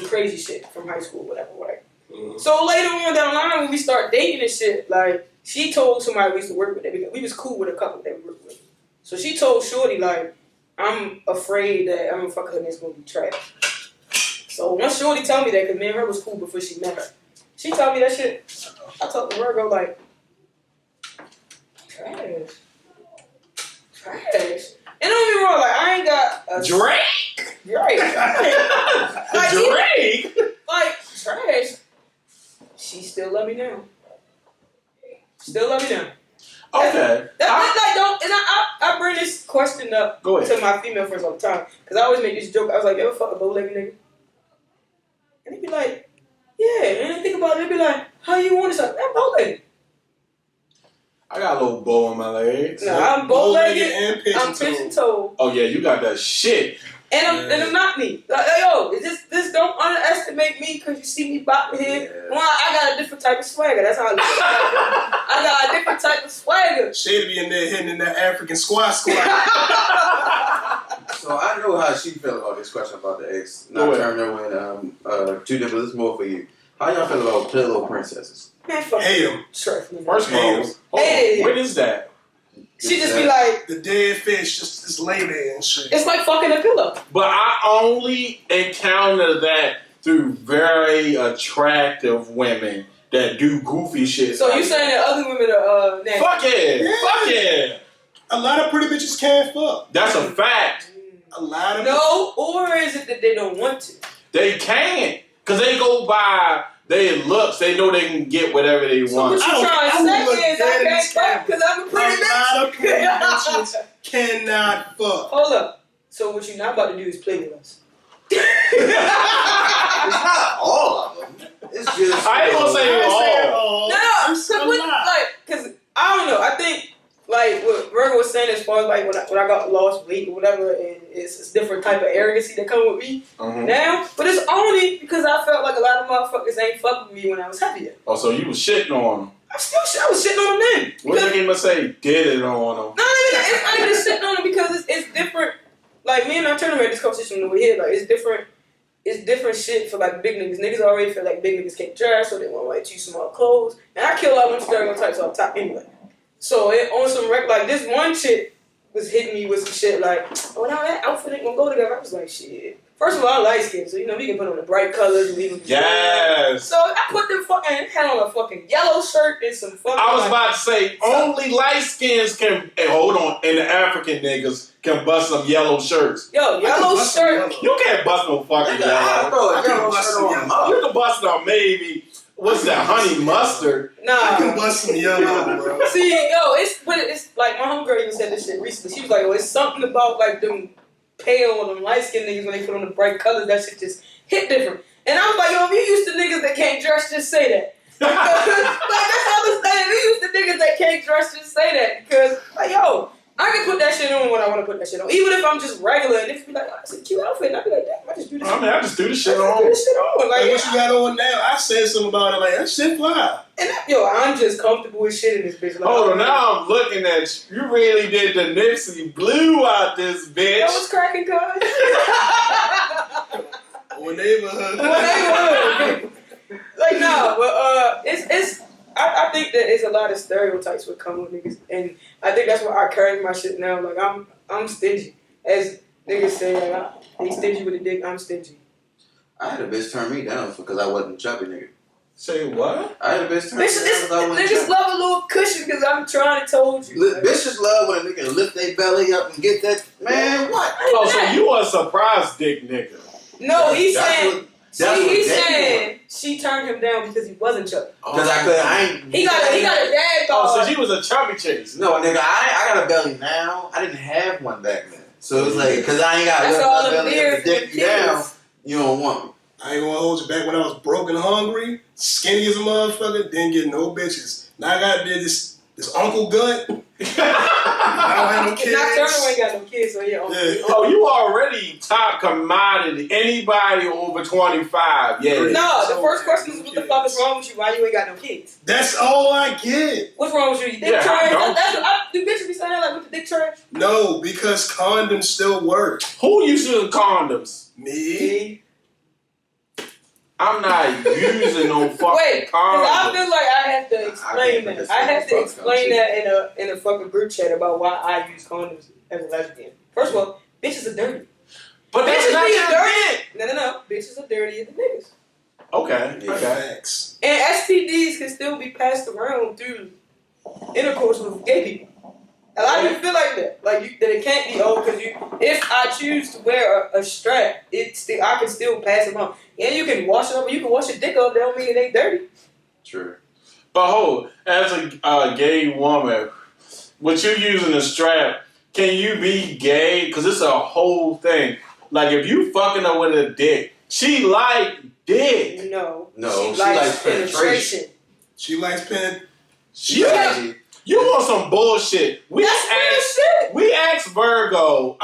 crazy shit from high school, whatever, right? Mm-hmm. So later on down the line when we start dating and shit, like she told somebody we used to work with because we was cool with a couple that we worked with. So she told Shorty like, I'm afraid that I'm gonna fuck her and it's gonna be trash. So once Shorty told me that, because me and her was cool before she met her, she told me that shit. I told the Virgo like, trash. And don't get me wrong, like I ain't got a Drake? Right. Like, Drake? Like, trash. She still love me now. Okay. I bring this question up to my female friends all the time. Because I always make this joke. I was like, you ever fuck a bow-legged nigga? And they be like, yeah. And they think about it, they be like, how you want this? Like, I'm bow-legged. I got a little bow on my legs. No, I'm bow-legged and I'm pigeon-toed. Oh yeah, you got that shit. And I'm not me. Like, yo, this don't underestimate me because you see me bopping here. Yeah. Well, I got a different type of swagger. That's how I look. I got a different type of swagger. Shady be in there hitting in that African squat. So I know how she felt about this question about the ex. Not turning her when two different. This is more for you. How y'all feel about pillow princesses? Man, fuck hate them. First of all, what is that? She just be like the dead fish, just lay there and shit. It's like fucking a pillow. But I only encounter that through very attractive women that do goofy shit. So you saying that other women are nasty? Fuck yeah. Fuck yeah. A lot of pretty bitches can't fuck. That's a fact. A lot of or is it that they don't want to? They can't. Because they go by their looks. They know they can get whatever they want. What you trying to say is I can't fuck because I'm a pretty bitch. A lot of pretty bitches cannot fuck. Hold up. So what you're not about to do is play with us. It's not all of them. It's just... I ain't gonna say all. No, because I don't know. I think like what Virgo was saying as far as like when I got lost weight or whatever, and it's different type of arrogancy that come with me now. But it's only because I felt like a lot of motherfuckers ain't fucking with me when I was heavier. Oh, so you was shitting on them. I was shitting on them then. What you gonna say? Did it on them? No, it's not even shitting on them because it's different. Like me and I turned around this conversation over here. Like it's different. It's different shit for like big niggas. Niggas already feel like big niggas can't dress, so they want to wear too small clothes. And I kill all them stereotypes off top anyway. So on some like this one chick was hitting me with some shit like, oh now that outfit ain't gonna go together. I was like, shit. First of all, I light skin, so you know we can put on the bright colors and even. Yes. So I put them had on a fucking yellow shirt and some fucking. I was about to say only light skins can. Hey, hold on, and the African niggas can bust some yellow shirts. Yo, yellow shirt. You can't bust no fucking yellow. I can bust some yellow. You can bust it on maybe. What's that? Honey mustard. Nah. I can bust some yellow, bro. See, yo, it's like my homegirl even said this shit recently. She was like, oh, it's something about like them pale or them light skinned niggas when they put on the bright colors, that shit just hit different. And I was like, yo, if you used to niggas that can't dress, just say that. Like that's all I'm saying. If you used to niggas that can't dress, just say that. Because like, yo, I can put that shit on when I I want to put that shit on. Even if I'm just regular, and if you be like, oh, it's a cute outfit, and I be like, damn, I just do this. I mean, I just do the shit I on. do this shit on. Like, what you got on now? I said something about it. Like, that shit fly. And I'm just comfortable with shit in this bitch. Like, Hold on, now I'm looking at you. You really did the Nipsey blue out this bitch. That was cracking, cuz. Or neighborhood. Like, no, but it's. I think that it's a lot of stereotypes with come with niggas, and I think that's why I carry my shit now. Like, I'm stingy, as niggas say. Like, they stingy with a dick. I'm stingy. I had a bitch turn me down because I wasn't chubby, nigga. Say what? I had a bitch turn me down because I wasn't Niggas chubby. love a little cushion because I'm trying to told you. Like, Bitches love when a nigga lift their belly up and get that. Man, what? Oh, so you a surprise dick nigga? no, he's saying. That's what He's they saying she turned him down because he wasn't chubby. Because I ain't. He got a dad Oh, bod. so she was a chubby chase. No, nigga, I got a belly now. I didn't have one back then. So it's like, because I ain't got to That's lift all my the belly up beers and dick and you the down. kids. You don't want me. I ain't gonna hold you back when I was broke and hungry, skinny as a motherfucker, didn't get no bitches. Now I got this Uncle Gut. I don't have no kids. Nocturnal ain't got no kids, so yeah. Yeah. Oh, you already top commodity. Anybody over 25, yeah. No, the first question is what the fuck is wrong with you? Why you ain't got no kids? That's all I get. What's wrong with you? You dick Yeah, trash? I don't. Do bitches be saying that like with the dick trash? No, because condoms still work. Who uses condoms? Me? I'm not using no fucking Wait, because I condoms. feel like I have to explain that. I have to explain that in a fucking group chat about why I use condoms as a lesbian. First of all, bitches are dirty. But that's Bitches not be your dirty. dick. No. Bitches are dirtier than niggas. Okay, Yeah. okay. Facts. And STDs can still be passed around through intercourse with gay people. A lot of people feel like that. Like, that it can't be, because if I choose to wear a strap, I can still pass it on. And you can wash it up, you can wash your dick up, that don't mean it ain't dirty. True. But hold, as a gay woman, with you using a strap, can you be gay? Because it's a whole thing. Like, if you fucking her with a dick, she like dick. No. No, she likes penetration. She likes pen. She you want some bullshit. That's real shit. We asked Virgo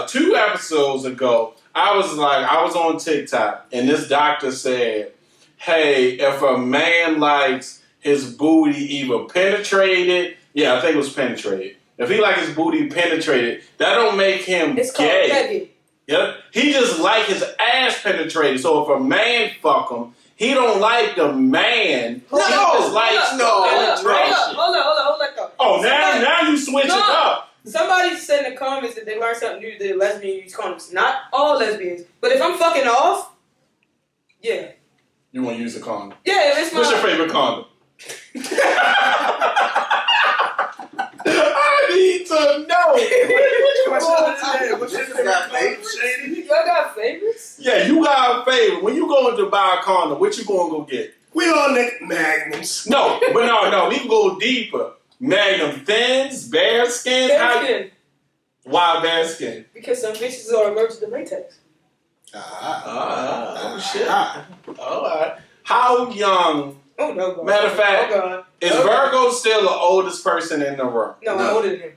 2 episodes ago. I was on TikTok, and this doctor said, hey, if a man likes his booty either penetrated, I think it was penetrated. If he likes his booty penetrated, that don't make him It's called gay. pegging. Yep. He just like his ass penetrated. So if a man fuck him, he don't like the man. No, he just likes penetration. Hold up. Oh, now you switch it up. Somebody said in the comments that they learned something new that lesbians use condoms. Not all lesbians. But if I'm fucking off, yeah. You want to use a condom? Yeah, if it's my... What's your favorite condom? I need to know. What's your favorite? Y'all got favorites? Yeah, you got a favorite. When you going to buy a condom, what you going to go get? We all Nick Magnums. No, but no. We can go deeper. Magnum Thins, Bearskin. Bearskin. Why Bearskin? Because some bitches are allergic to latex. Oh, shit. All right. How young? Oh, no, God. Matter of fact, oh, God. is Virgo still the oldest person in the room? No, I'm older than him.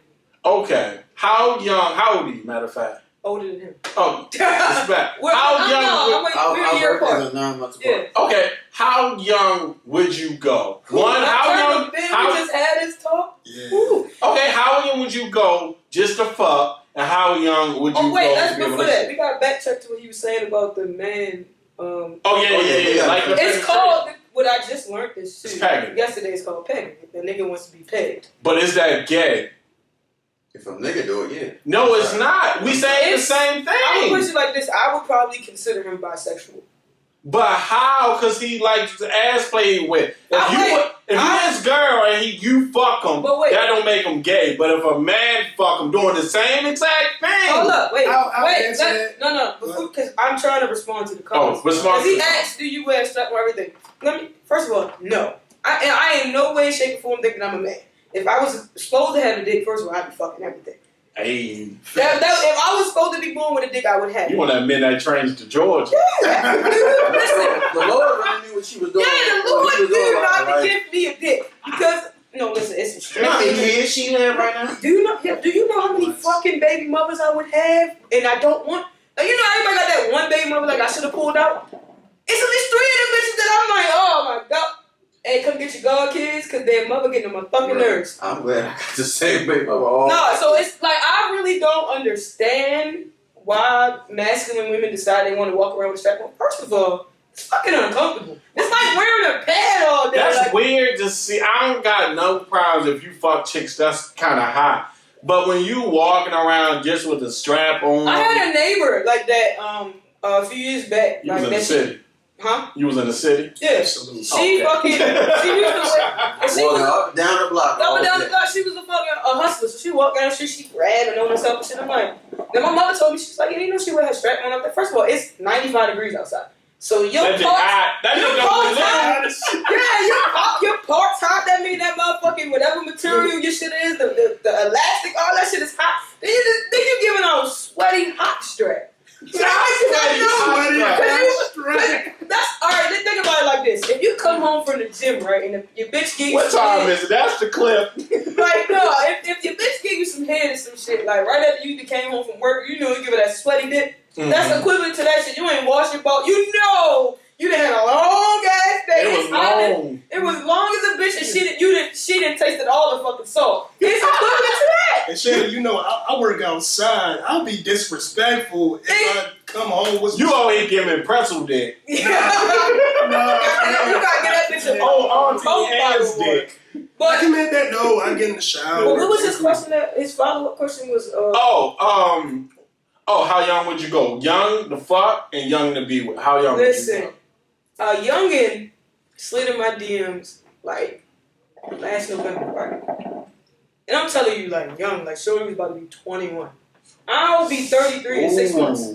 Okay. How young? How old are you, matter of fact? Older than him. Oh, respect. How young? We're a year apart. 9 months Yeah. apart. Okay. How young would you go? How young? We just had this talk. Yeah. Ooh. Okay. How young would you go just to fuck? And how young would you Oh, wait, go let's to be able before to? that. We got to backtrack to what he was saying about the man. Oh, yeah. Like the It's called, what I just learned this shit. It's pegging. Yesterday it's called pegging. The nigga wants to be pegged. But is that gay? If a nigga do it, yeah. No, it's not. We saying the same I'm gonna thing. put it like this. I would probably consider him bisexual. But how? Because he likes the ass played with. If you his girl and you fuck him, But wait. that don't make him gay. But if a man fuck him doing the same exact thing. Hold up, wait, I'll wait. answer that. No, because I'm trying to respond to the comments. respond Because he to the asked, do you wear strap or everything? First of all, no. I in no way, shape, or form thinking I'm a man. If I was supposed to have a dick, first of all, I'd be fucking everything. Hey. If I was supposed to be born with a dick, I would have it. You want that midnight trains to Georgia. Yeah. Listen. The Lord really knew what she was doing. Yeah, the Lord did not to give me a dick. Because No, listen, it's You know how many kids she have right now? Do you know how many fucking baby mothers I would have, and I don't want? Like, you know, everybody got that one baby mother like I should have pulled out. It's at least 3 of them bitches that I'm like, oh my god. Hey, come get your god kids, cause their mother getting on my fucking nerves. I'm glad I got the same baby mother. No, so it's like I really don't understand why masculine women decide they want to walk around with a strap on. First of all, it's fucking uncomfortable. It's like wearing a pad all day. That's like, weird to see. I don't got no problems if you fuck chicks. That's kind of hot. But when you walking around just with a strap on, I had a neighbor like that a few years back. You like was in that the city. Huh? You was in the city. Yeah. Absolutely. She fucking. She used to wear. And she Walking was up, down the block. up and down the block. She was a fucking hustler. So she walked down the street. She grabbing on herself and shit. I'm like. Then my mother told me she's like, you didn't know she wear her strap on up there. First of all, it's 95 degrees outside. So your parts. Your parts hot. That mean that motherfucking whatever material your shit is, the elastic, all that shit is hot. Then you giving out sweaty hot strap. That's all right. Let's think about it like this: if you come home from the gym, right, and your bitch gives you What time is it? That's the clip. like no, if your bitch give you some head and some shit, like right after you came home from work, you know you give her that sweaty dick. Mm-hmm. That's equivalent to that shit. You ain't washed your boat. You know you done had a long ass day. It was long. It was long as a bitch, and she didn't taste all the fucking salt. It's equivalent to that. And Shannon, you know, I work outside. I'll be disrespectful if I come home with You always giving pretzel dick. You gotta get that bitch a Auntie Anne's dick. I But can make that. No, I get in the shower. what was his question? His follow-up question was how young would you go? Young to fuck and young to be with. How young would you listen, go? a youngin slid in my DMs like last November, right? And I'm telling you, like young, like Shorty was about to be 21. I'll be 33 in 6 months,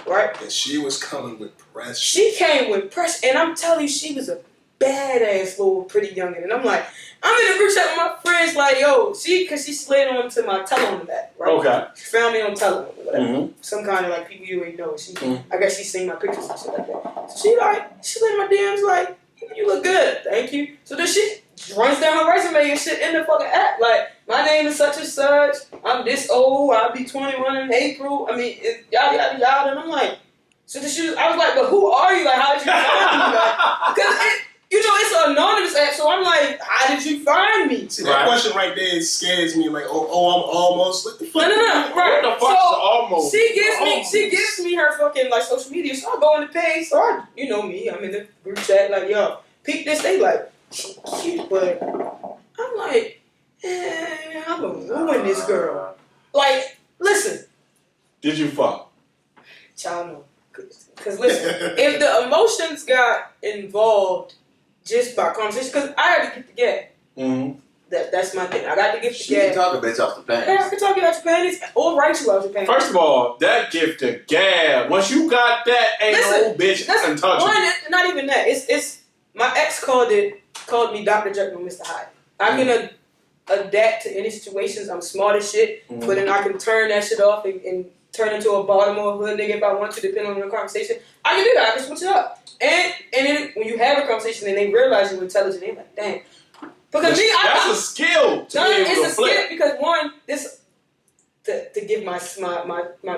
right? And she was coming with pressure. She came with pressure, and I'm telling you, she was a badass little pretty youngin. And I'm like, I'm in a group chat with my friends, like, yo, cause she slid onto my Tele on the back, right? Okay. She found me on Tele or whatever. Mm-hmm. Some kind of like people you ain't know. I guess she seen my pictures and shit like that. So she slid in my DMs like, you look good, thank you. So then she runs down her resume and shit in the fucking app. Like, my name is such and such. I'm this old. I'll be 21 in April. I mean, yada yada yada. And I'm like, so then I was like, but who are you? Like, how did you find me? Like, because it's an anonymous app. So I'm like, how did you find me? See, that question right there scares me. Like, oh, I'm almost. What the fuck? No. Right. What the fuck is almost? She gives me her fucking like social media. So I go on the page. So you know me. I'm in the group chat. Like, yo, peep this. They like, she cute, but I'm like, I'm gonna ruin this girl. Like, listen. Did you fuck? Child, no. Because listen, if the emotions got involved just by conversation, because I had to get the gap. Mm-hmm. That's my thing. I got to get the She can gap. talk a bitch off the Yeah, I pants. can talk you out your panties or write you out your panties. First of all, that gift of gab. Once you got that, ain't no bitch Listen, untouchable. not even that. It's my ex called me Dr. Jekyll and Mr. Hyde. I can adapt to any situations. I'm smart as shit, but then I can turn that shit off and turn into a Baltimore hood nigga if I want to, depending on the conversation. I can do that. I can switch it up. And then when you have a conversation and they realize you're intelligent, they're like, damn. Because that's a skill to be able it's to a flip. skill because one, this to give my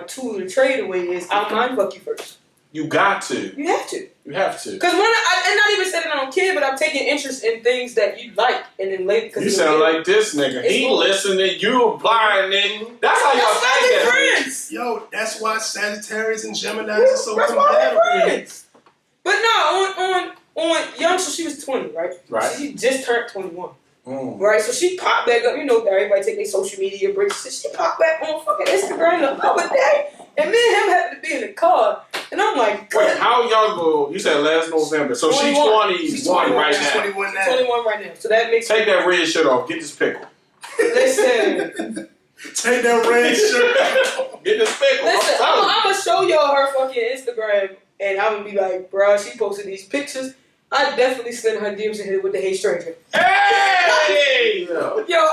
tool to trade away is I'll mind fuck you first. You got to. You have to. You have to. Because and not even saying I don't care, but I'm taking interest in things that you like, and then later. You sound like this nigga. He listening, you blind nigga. That's how y'all think that. Friends. Yo, that's why Sagittarius and Gemini are so That's why compatible. we're friends. But no, on young, so she was 20, right? Right. She just turned 21. Mm. Right, so she popped back up. You know, everybody take their social media breaks. So she popped back on fucking Instagram the other day, and me and him happened to be in the car, and I'm like, wait, how young ago? You said last November, so 21. she's 21 right She's now. 21 now. 21 right now. So that makes Take that red shirt off. Get this pickle. listen. Take that red shirt. Get this pickle. Listen, I'm I'm gonna show y'all her fucking Instagram, and I'm gonna be like, bruh, she posted these pictures. I definitely slid in her DMs and hit it with the Hey Stranger. Hey! Yo,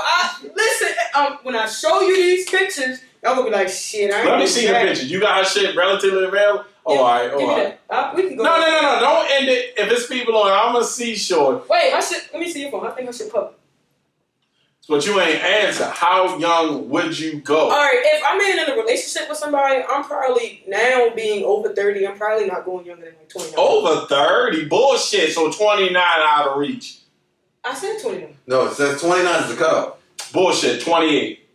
listen. When I show you these pictures, I'm gonna be like, shit. I ain't Let me see the pictures. You got her shit relatively available? Oh, alright, Give me alright. that. We can go. No. Don't end it. If it's people on, I'm gonna see short. Wait, let me see your phone. I think I should public. But you ain't answer. How young would you go? All right, if I'm in a relationship with somebody, I'm probably now being over 30. I'm probably not going younger than like 29. Over 30? Bullshit. So 29 out of reach. I said 29. No, it says 29 is the cutoff. Bullshit. 28.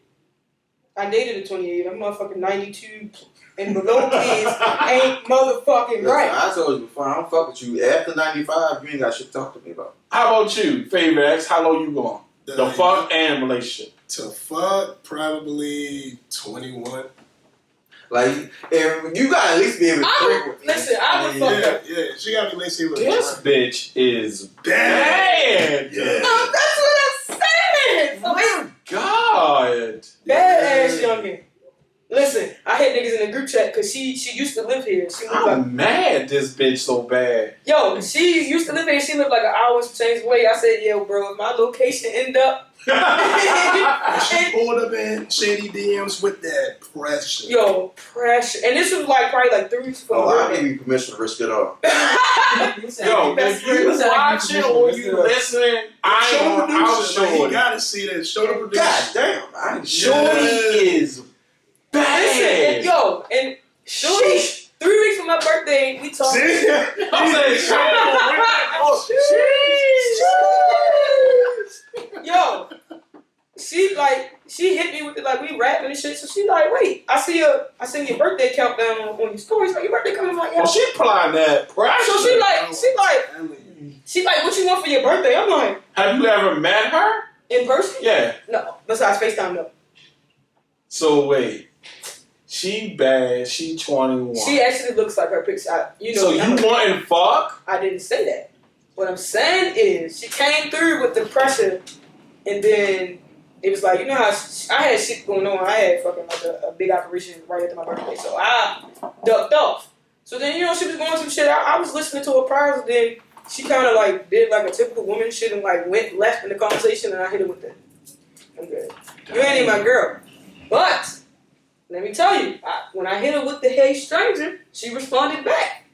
I dated a 28. I'm motherfucking 92 and below kids ain't motherfucking right. I told you before, I don't fuck with you. After 95, you ain't got shit to talk to me about. How about you, favorite ex? How low you going? The fuck and relationship. To fuck, probably 21. Like, if you gotta at least be able to drink with me. Listen, I would fuck her. Yeah, she gotta be at least able to This drink. bitch is Bad. bad. Yeah. No, that's what I'm saying. So it's God. bad ass youngin. Listen, I hit niggas in the group chat because she used to live here. She lived like, I'm mad this bitch so bad. yo, she used to live here. She lived like an hour's change away. I said, yo, bro, if my location end up, She pulled up in shady DMs with that pressure. yo, pressure. And this was like probably like 3 weeks before. Oh, I give you permission to risk it all. Yo, if you watching or you listening, I'll show You it. gotta see that. Show the producer. God damn, I ain't sure. Shorty is bad. Listen, and, yo, and Shorty, 3 weeks from my birthday, we talked. See? I'm saying Yo, she hit me with it like we rapping and shit. So she like, wait, I seen your birthday countdown on your stories. Like your birthday coming, I'm like, yo. Well, she applying that pressure. So she like, what you want for your birthday? I'm like, Have you ever met her? in person? Yeah. No, besides FaceTime, no. So wait, she bad. She 21. She actually looks like her picture. So you wanting fuck? I didn't say that. What I'm saying is, she came through with the pressure, and then it was like, you know how I had shit going on. I had fucking like a big operation right after my birthday, so I ducked off. So then, you know, she was going some shit. I was listening to her prior, and then she kind of like did like a typical woman shit and like went left in the conversation, and I hit her with that. I'm good. You ain't even my girl. But let me tell you, when I hit her with the "Hey stranger," she responded back.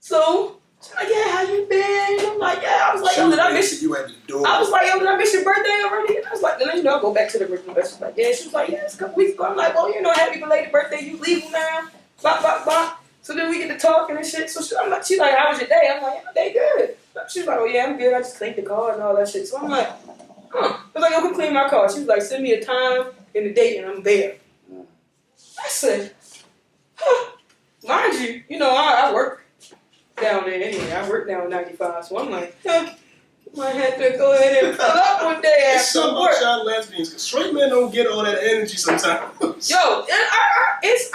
So she's like, "Yeah, how you been?" I'm like, "Yeah." I was like, "Yo, did I miss you?" You at the door. I was like, "Yo, did I miss your birthday already?" And I was like, "Then you know, I'll go back to the original message." Like, yeah. She was like, "Yeah, it's a couple weeks ago." I'm like, "Well, you know, happy belated birthday. You legal now?" Blah blah blah. So then we get to talking and shit. So she's like, "How was your day?" I'm like, "Yeah, my day good." She's like, "Oh yeah, I'm good. I just cleaned the car and all that shit." So I'm like, "Huh?" I was like, "Yo, who cleaned my car?" She was like, "Send me a time and a date, and I'm there." I said, huh. Mind you, you know, I work down there anyway. I work down 95, so I'm like, huh, might have to go ahead and pull up one day It's after something work. about y'all lesbians, because straight men don't get all that energy sometimes. Yo, it's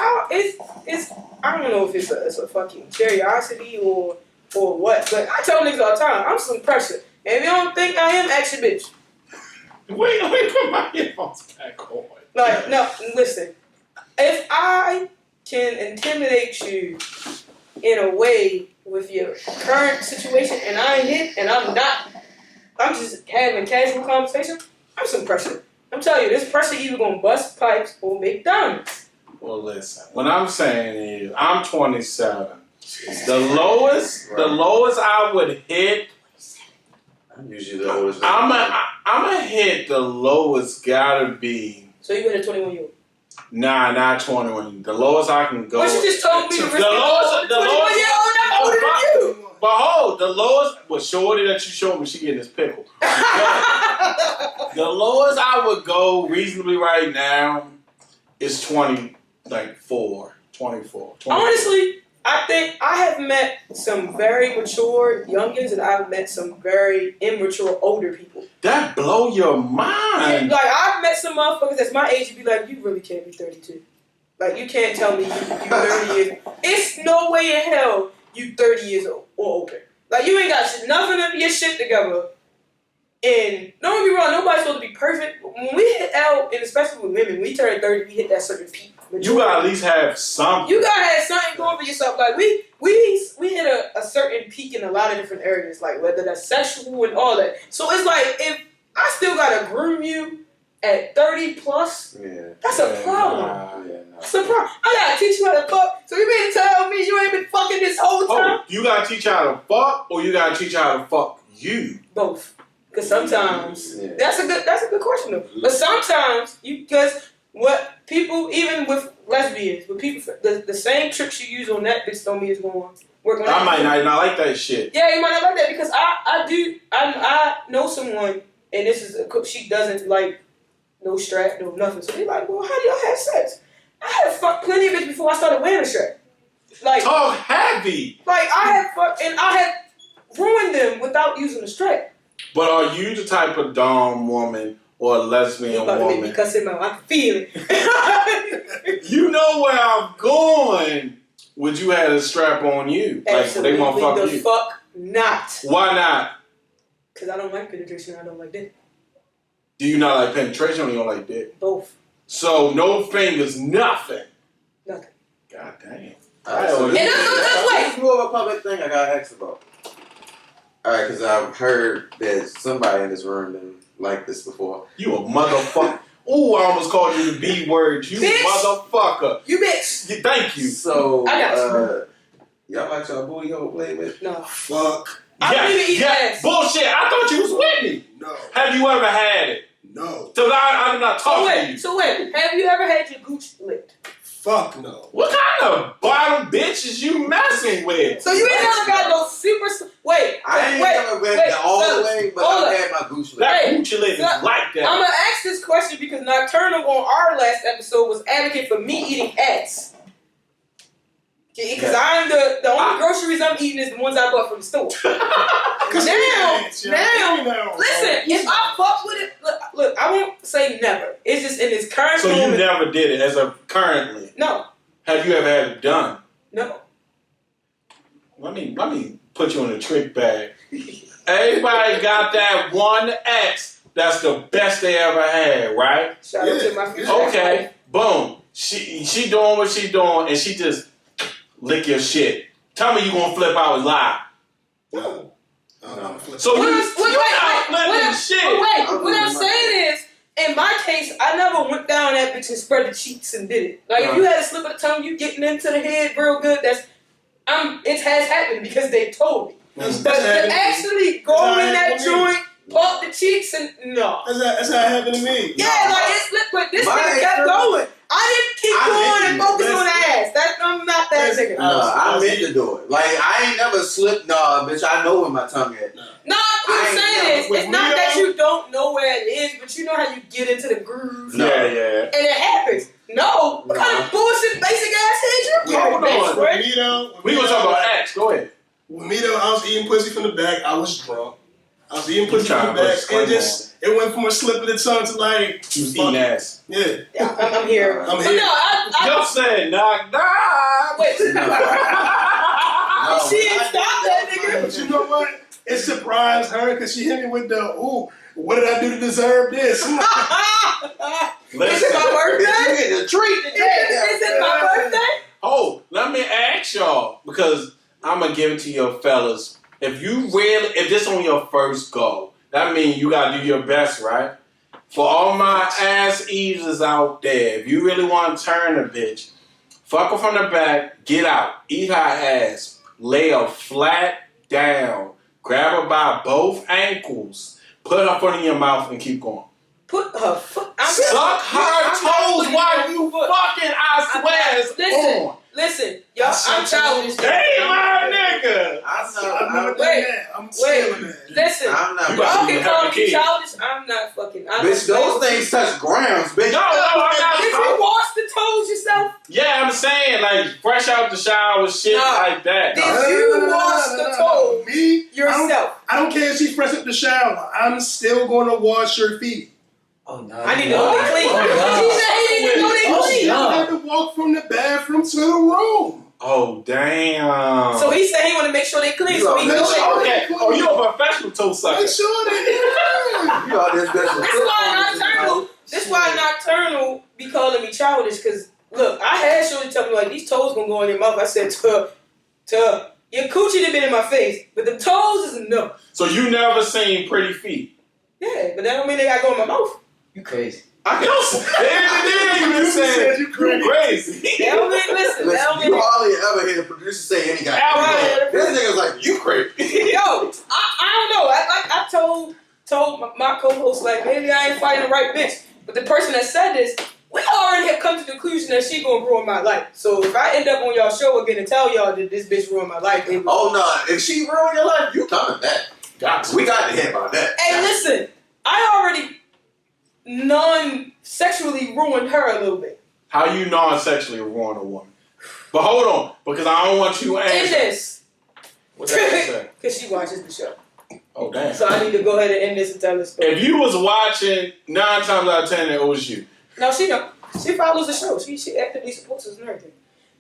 I don't know if it's a fucking curiosity or what, but I tell niggas all the time, I'm some pressure. And if you don't think I am, ask your bitch. Wait, let me put my earphones back on. Like, no, listen. If I can intimidate you in a way with your current situation and I ain't hit and I'm just having casual conversation, I'm some pressure. I'm telling you, this pressure either gonna bust pipes or make diamonds. Well, listen. What I'm saying is, I'm 27. The lowest I would hit. I'm usually the oldest. I'ma hit the lowest. Gotta be. So you hit a 21-year-old. Nah, not 21. The lowest I can go. But you just told me to risk the lowest. the 21-year-old not older than you. But hold, the lowest was shorty that you showed me. She getting this pickle. The lowest I would go reasonably right now is 24. Honestly, I think I have met some very mature youngins and I've met some very immature older people. That blow your mind. Like, I've met some motherfuckers that's my age and be like, you really can't be 32. Like, you can't tell me you 30 years. It's no way in hell you 30 years old or older. Like, you ain't got nothing of your shit together. And don't get me wrong, nobody's supposed to be perfect. But when we hit out, and especially with women, when we turn 30, we hit that certain peak. You gotta at least have something. You gotta have something going for yourself. Like we hit a certain peak in a lot of different areas, like whether that's sexual and all that. So it's like if I still gotta groom you at 30 plus, that's a problem. That's a problem. I gotta teach you how to fuck. So you mean to tell me you ain't been fucking this whole time? Oh, you gotta teach her how to fuck, or you gotta teach her how to fuck you. Both. Because sometimes Yeah. that's a good question though. But sometimes because what people, even with lesbians, with people, the same tricks you use on that bitch don't mean it's going to work on that. I might not like that shit. Yeah, you might not like that because I know someone and this is she doesn't like no strap, no nothing. So they're like, well, how do y'all have sex? I had fucked plenty of bitches before I started wearing a strap. Like, Talk heavy. like I have fucked and I have ruined them without using a strap. But are you the type of dom woman or a lesbian You about to make me woman? cuss him out. I can feel it. You know where I'm going. Would you have a strap on you? Like Absolutely they want to fuck the you? fuck not. Why not? Because I don't like penetration. I don't like dick. Do you not like penetration or you don't like dick? Both. So no fingers, nothing. Nothing. God damn. Alright, so And that's more of a public thing I gotta ask about. Alright, because I've heard that somebody in this room didn't like this before. You a motherfucker. Ooh, I almost called you the B word. You Bitch. motherfucker. You bitch. Yeah, thank you. So, I got y'all like y'all booty hole play with? No. Fuck. I don't even eat ass. Bullshit. I thought you was with me. No. Have you ever had it? No. So I'm not talking to you. So wait, have you ever had your gooch licked? Fuck no. What kind of bottom bitches you messing with? So you ain't never got no super. Wait, I ain't wait, never went wait, all the fellas, way, but hold I've up. had my gooch licked. That Hey, Gucci lady is so- like that. I'm gonna ask this question because Nocturnal on our last episode was advocate for me eating ass. Because I'm the only groceries I'm eating is the ones I bought from the store. now, listen, if I fuck with it, look, I won't say never. It's just in this current So you moment. never did it as of currently. No, Have you ever had it done? no. Let me put you in a trick bag. Everybody got that one ex that's the best they ever had, right? Shout out to my future Okay, boom. She doing what she doing and she just lick your shit. Tell me you gonna flip out and lie. No. So What you I'm- what- not flipping what- shit. what I'm saying is, in my case, I never went down that bitch and spread the cheeks and did it. Like if you had a slip of the tongue, you getting into the head real good. It has happened because they told me. But to actually go in that joint, pump the cheeks, and no. That's how it happened to me. Yeah, like it's but this My nigga kept experience- going. I didn't keep going and focus on the ass. I'm not that nigga. No, I meant to do it. Like, I ain't never slipped. Nah, bitch, I know where my tongue is. No, what I'm saying is, it's not that you don't know where it is, but you know how you get into the groove. No. Yeah. And it happens. No. What kind of bullshit basic ass head you Hold carry, on. bitch, right? We gonna talk about X. Go ahead. With me though, I was eating pussy from the back. I was drunk. I was eating pussy trying from to the put back. disclaimer It went from a slip of the tongue to like. She was eating ass. Yeah. Yeah, I'm here. I'm But here. no, I Y'all said knock knock. wait. No, She when ain't I stopped did that nigga. But you know what? It surprised her because she hit me with the, ooh, what did I do to deserve this? Is it Listen. my birthday? You getting a treat Is today. it my birthday? Oh, let me ask y'all because I'm gonna give it to your fellas. If this on your first go, that means you gotta do your best, right? For all my ass eaters out there, if you really want to turn a bitch, fuck her from the back, get out, eat her ass, lay her flat down, grab her by both ankles, put her foot in your mouth, and keep going. Put her foot. Suck her toes while you fucking, I swear, it's on. Listen, y'all, I'm childish. Hey, my nigga! I'm not Wait, doing that. I'm stealing that. Listen, I'm not. You y'all got- can have call a me kid. childish. I'm not fucking. Bitch, those things touch grounds, bitch. No, I'm Did not. you wash the toes yourself? Yeah, I'm saying, like, fresh out the shower, shit Nah. like that. Did you wash the toes Me? yourself? I don't care if she fresh up the shower. I'm still going to wash her feet. Oh no. I need to know they clean. Oh, She said he didn't know they Oh, clean. no. I had to walk from the bathroom to the room. Oh, damn. So he said he want to make sure they clean. You So he are know bitch. they Okay. Oh, you a professional toe sucker. Make sure that You all this bitch. That's why Nocturnal. That's why Nocturnal be calling me childish. Cause look, I had Shorty tell me like these toes gonna go in your mouth. I said, your coochie done been in my face, but the toes is enough. So you never seen pretty feet? Yeah, but that don't mean they gotta go in my mouth. You crazy. I can you just said you crazy. That don't mean listen. That don't Listen, mean you hardly ever hear the producer say any guy. Right. This nigga's like, you crazy. yo. I don't know. I told told my co-host, like, maybe I ain't fighting the right bitch. But the person that said this, we already have come to the conclusion that she gonna ruin my life. So if I end up on y'all show again and tell y'all that this bitch ruined my life, Oh no, if she ruined your life, you coming back. We got to hear about that. Hey, listen, I already non-sexually ruined her a little bit. How you non-sexually ruin a woman? But hold on, because I don't want you to answer. End this. What's that say? Because she watches the show. Oh, damn. So I need to go ahead and end this and tell this story. If you was watching, 9 times out of 10, it was you. No, she don't. She follows the show. She actively supports us and everything.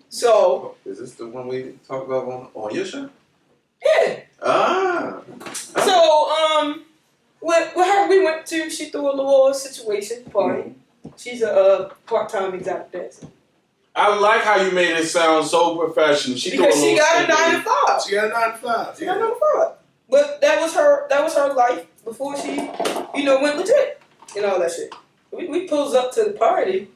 So. Is this the one we talk about on your show? Yeah. Ah. So, with her, we went to, she threw a little situation party. Mm-hmm. She's a part-time exotic dancer. I like how you made it sound so professional. Because she got a 9 to 5. She got a 9 to 5. She got a 9 to 5. But that was her life before she, went legit and all that shit. We pulls up to the party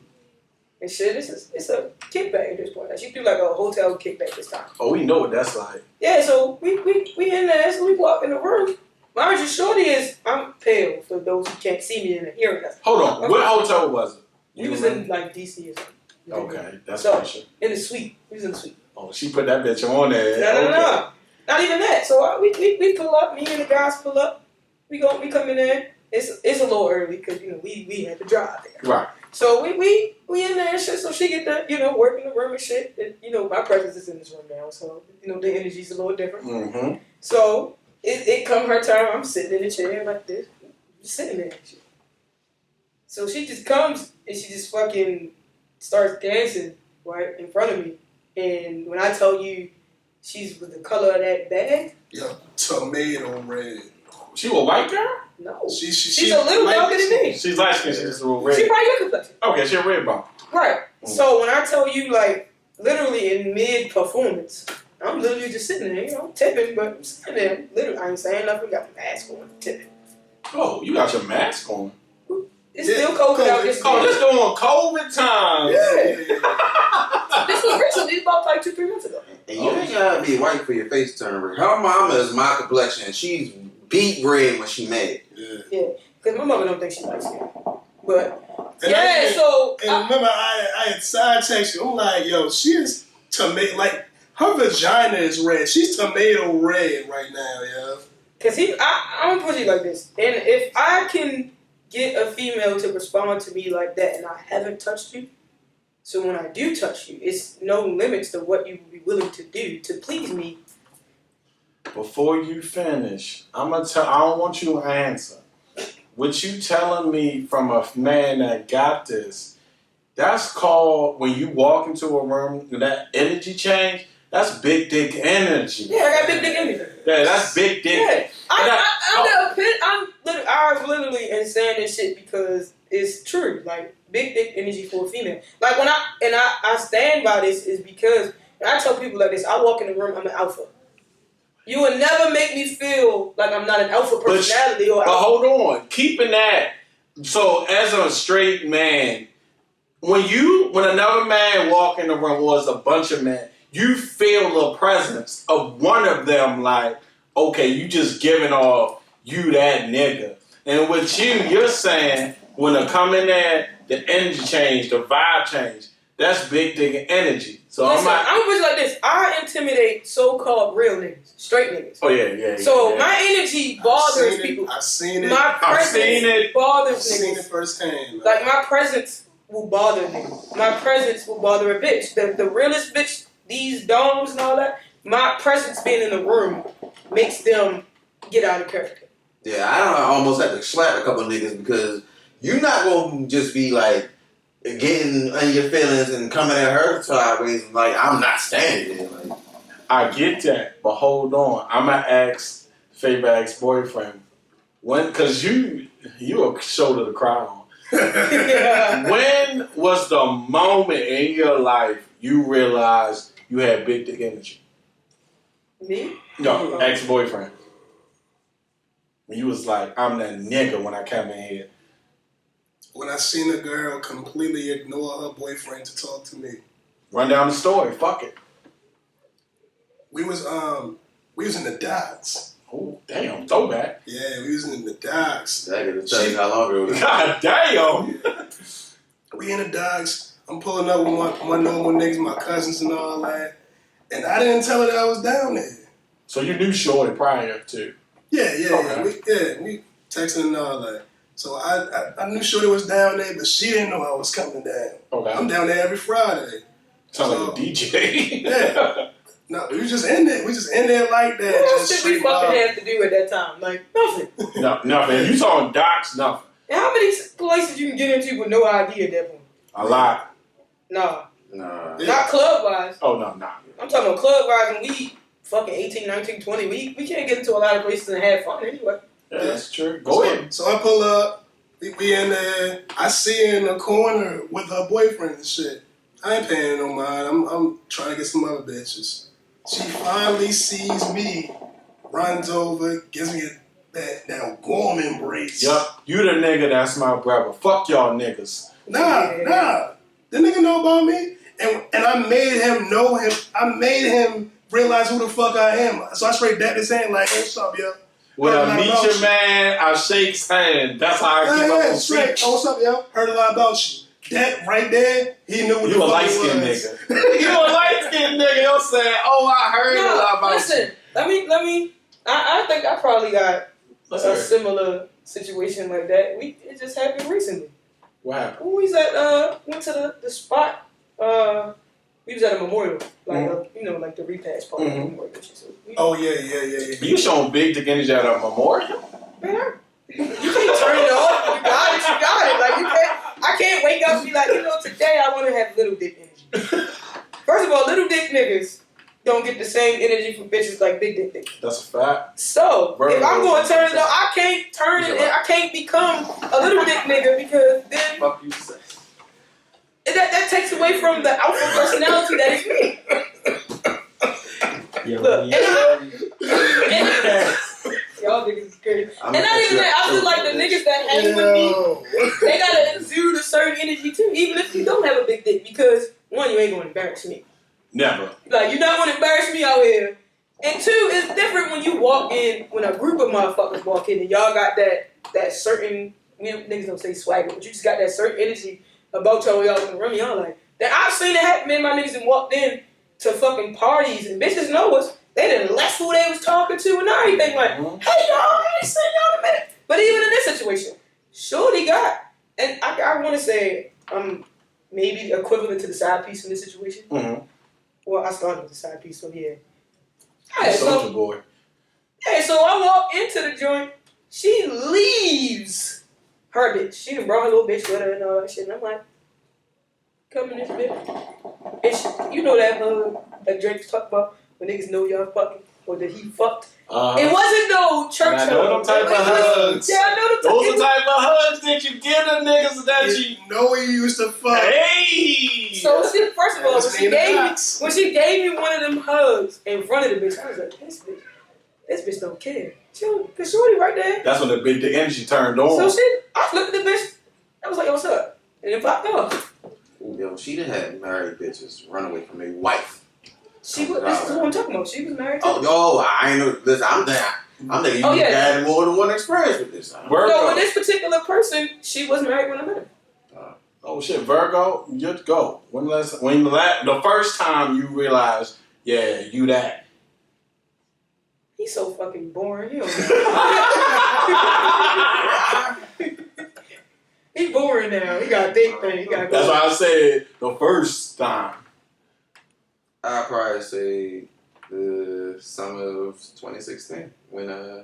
and shit. It's a kickback at this point. Like, she threw like a hotel kickback this time. Oh, we know what that's like. Yeah, so we in there, so we walk in the room. Mind you, shorty is, I'm pale for those who can't see me in the hearing us. Hold on, what hotel was it? We was in like DC or something. Okay, that's so, special. In the suite. We was in the suite. Oh, she put that bitch on there. No. Not even that. So we pull up, me and the guys pull up. We come in there. It's a little early because we had to drive there. Right. So we in there and shit. So she get to work in the room and shit. And, my presence is in this room now, so the energy's a little different. Mm-hmm. So it come her time. I'm sitting in the chair like this, just sitting there. And shit. So she just comes and she just fucking starts dancing right in front of me. And when I tell you she's with the color of that bag, yeah, tomato red. She a white girl? No. She's a little darker than me. She's light skinned, she's just a little red. She probably your complexion. Okay, she a red bone. Right. So when I tell you, like, literally in mid-performance, I'm literally just sitting there, tipping, but I'm sitting there. Literally, I ain't saying nothing, got my mask on, tipping. Oh, you got your mask on. It's still COVID out this Oh, this during COVID time. Yeah. This was recently, about like 2-3 months ago. And you ain't gotta be white for your face to turn red. Her mama is my complexion. She's beet red when she mad. Yeah, because my mother don't think she likes me. But, and remember, I had side text you. I'm like, yo, she is tomato, like, her vagina is red. She's tomato red right now, yo. Because I'm gonna put it like this. And if I can get a female to respond to me like that and I haven't touched you, so when I do touch you, it's no limits to what you would be willing to do to please me. Before you finish, I don't want you to answer. What you telling me from a man that got this, that's called, when you walk into a room, that energy change, that's big dick energy. Yeah, I got big dick energy. Yeah, that's big dick. Yeah. I'm literally saying this shit because it's true. Like, big dick energy for a female. Like, when I stand by this is because when I tell people like this, I walk in the room, I'm an alpha. You will never make me feel like I'm not an alpha personality or alpha. But hold on, keeping that. So as a straight man, when another man walk in the room, or it's a bunch of men, you feel the presence of one of them. Like, okay, you just giving off you that nigga. And with you're saying when I come in there, the energy change, the vibe change. That's big dick energy. So listen, I'm gonna put it like this. I intimidate so-called real niggas, straight niggas. Oh yeah. So my energy bothers people. I've seen it. My presence bothers niggas. I've seen it firsthand. Like, my presence will bother niggas. My presence will bother a bitch. The realest bitch, these domes and all that, my presence being in the room makes them get out of character. Yeah, I almost had to slap a couple of niggas because you're not gonna just be like getting in your feelings and coming at her sideways and like, I'm not standing there. Like, I get that, but hold on. I'm gonna ask favorite ex-boyfriend because you a shoulder to cry on. When was the moment in your life you realized you had big dick energy? Me? No, ex-boyfriend. When you was like, I'm that nigga when I come in here. When I seen a girl completely ignore her boyfriend to talk to me. Run down the story. Fuck it. We was in the docks. Oh, damn, throwback. Yeah, we was in the docks. I gotta tell you how long ago it was. God damn. We in the docks. I'm pulling up with my normal niggas, my cousins and all that. And I didn't tell her that I was down there. So you knew Shorty prior to? Yeah. Okay. We texting and all that. So I knew Shorty was down there, but she didn't know I was coming down. Okay. I'm down there every Friday. Sounds like a DJ. Yeah. No, we just in there. We just in there like that. What else just did we straight fucking vibe. have to do at that time? Like, nothing. No, nothing. You saw docs, nothing. And how many places you can get into with no ID at that point? A lot. Nah. Nah. Not club-wise. Oh, no, nah. I'm talking about club-wise, and we fucking 18, 19, 20. We can't get into a lot of places and have fun anyway. Yeah, that's true. Go ahead. So I pull up. We in there. I see her in the corner with her boyfriend and shit. I ain't paying no mind. I'm trying to get some other bitches. She finally sees me, runs over, gives me that warm embrace. Yup. You the nigga that's my brother. Fuck y'all niggas. Nah. The nigga know about me. And I made him know him. I made him realize who the fuck I am. So I straight dapped his hand like, hey, what's up, yo? When Heard a I lot meet about your you. man, I shake hand. That's how I keep up Yeah, on straight. Oh, what's up, yo? Heard a lot about you. That right there, he knew what You the a fuck light it skinned was. nigga. You a light skinned nigga. You're saying, oh, I heard a lot about listen, let me. I think I probably got you. a similar situation like that. It just happened recently. What happened? We was went to the spot. We was at a memorial, like like the repast part of the memorial. So Oh, yeah. You showing big dick energy at a memorial? man, you can't turn it off. You got it. Like you can't. I can't wake up and be like, today I want to have little dick energy. First of all, little dick niggas don't get the same energy from bitches like big dick niggas. That's a fact. So, if I'm going to turn it on, I can't turn it and I can't become a little dick nigga because then Fuck you say. that takes away from the alpha personality that is me. Look, y'all niggas is crazy. And not even that, I feel like the niggas that hang with me, they gotta exude a certain energy too, even if you don't have a big dick, because one, you ain't gonna embarrass me. Never. Like, you're not gonna embarrass me out here. And two, it's different when you walk in, when a group of motherfuckers walk in and y'all got that certain, niggas don't say swagger, but you just got that certain energy about y'all in the room. Y'all like, that I've seen it happen, man, my niggas and walked in to fucking parties and bitches know us. They done left who they was talking to and everything. Like, hey, y'all, I ain't seen y'all in a minute. But even in this situation, Shorty got, and I want to say, maybe equivalent to the side piece in this situation. Mm-hmm. Well, I started with the side piece, so yeah. Soldier boy. Hey, so I walk into the joint. She leaves her bitch. She done brought her little bitch with her and all that shit. And I'm like, come in this bitch. And she, you know that Drake's talk about when niggas know y'all fucking or that he fucked. It wasn't no church I know them type of hugs. Yeah, I know Those are the type of hugs that you give the niggas that you. know he used to fuck. Hey! So she, first of all, That's when she gave me one of them hugs in front of the bitch, I was like, this bitch don't care. Cause Shorty right there. That's when the big dick energy turned on. So I looked at the bitch. I was like, what's up? And it popped off. Yo, she done had married bitches run away from a wife. This is what I'm talking about. She was married. I ain't know. Listen, I'm thinking you had more than one experience with this. No, with this particular person, she was married when I met her. Oh shit, Virgo, you go. The first time you realized, yeah, you that. He's so fucking boring. He don't He's boring now. He got a big thing. That's why I said the first time. I'd probably say the summer of 2016 when I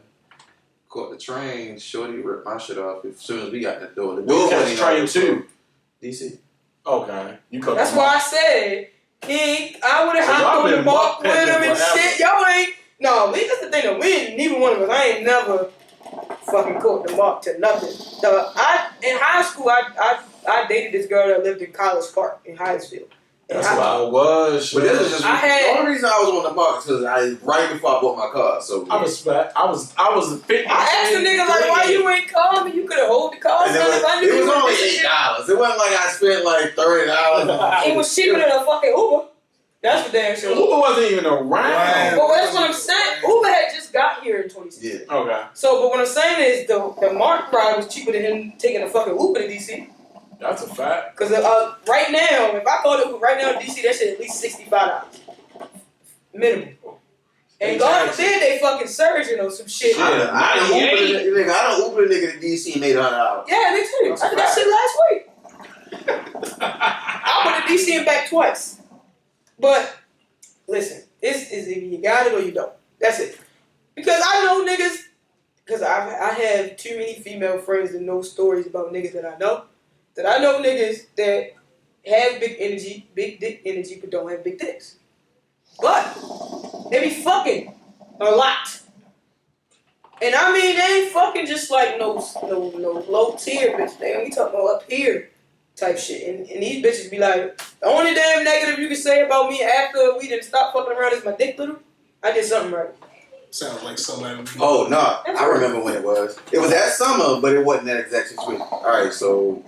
caught the train. Shorty ripped my shit off as soon as we got the door. The door catch train too. DC. Okay, you caught. That's why I said, King, I would have hopped on the mark with him and shit. Y'all ain't. No, that's the thing though. Neither one of us. I ain't never fucking caught the mark to nothing. In high school, I dated this girl that lived in College Park in Hyattsville. That's what I was. But this is just the only reason I was on the mark because right before I bought my car. So I respect. I was 50. I asked the nigga like, why you ain't call me? You could have hold the car. It was only $8. It wasn't like I spent like $30. It was cheaper than a fucking Uber. That's for damn sure. Uber wasn't even around. Well, that's what I'm saying. Uber had just just got here in 2016. Yeah. Okay. So, but what I'm saying is the Mark ride was cheaper than him taking a fucking Uber to DC. That's a fact. Because right now, if I call it right now in DC, that shit at least $65 minimum. And God forbid they fucking surging or some shit. I don't Uber a nigga to DC and made $100. Yeah, me too. I did that shit last week. I went to DC and back twice. But listen, it's either you got it or you don't. That's it. Because I know niggas. Because I have too many female friends that know stories about niggas that I know. That I know niggas that have big dick energy, but don't have big dicks. But they be fucking a lot. And I mean, they ain't fucking just like no low tier bitch. We talking about up here type shit. And these bitches be like, the only damn negative you can say about me after we didn't stop fucking around is my dick little. I did something right. Sounds like somebody. Oh no, I remember when it was. It was that summer, but it wasn't that exact situation. All right, so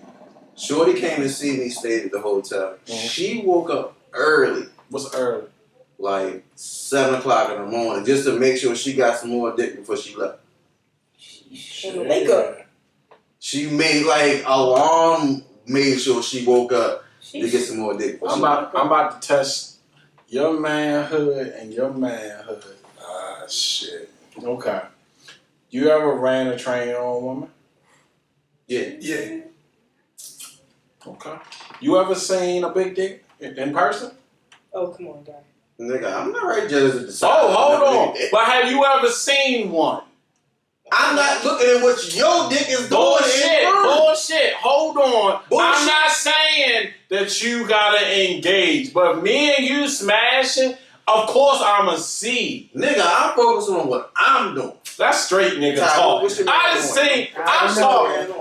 Shorty came to see me, stayed at the hotel. Mm-hmm. She woke up early. What's early? Like 7 o'clock in the morning, just to make sure she got some more dick before she left. Wake up. She made like alarm, made sure she woke up to get some more dick. I'm about to test your manhood and your manhood. Ah, shit. Okay. You ever ran a train on a woman? Yeah. Yeah. Okay. You ever seen a big dick in person? Oh, come on, guy. Nigga, I'm not right jealous of the size. Oh, hold of on. the dick. But have you ever seen one? I'm not looking at what your dick is doing. Bullshit. Hold on. Bullshit. I'm not saying that you gotta engage, but me and you smashing, of course I'ma see. Nigga, I'm focused on what I'm doing. That's straight nigga Tyler, talk. what's your I man done doing? seen,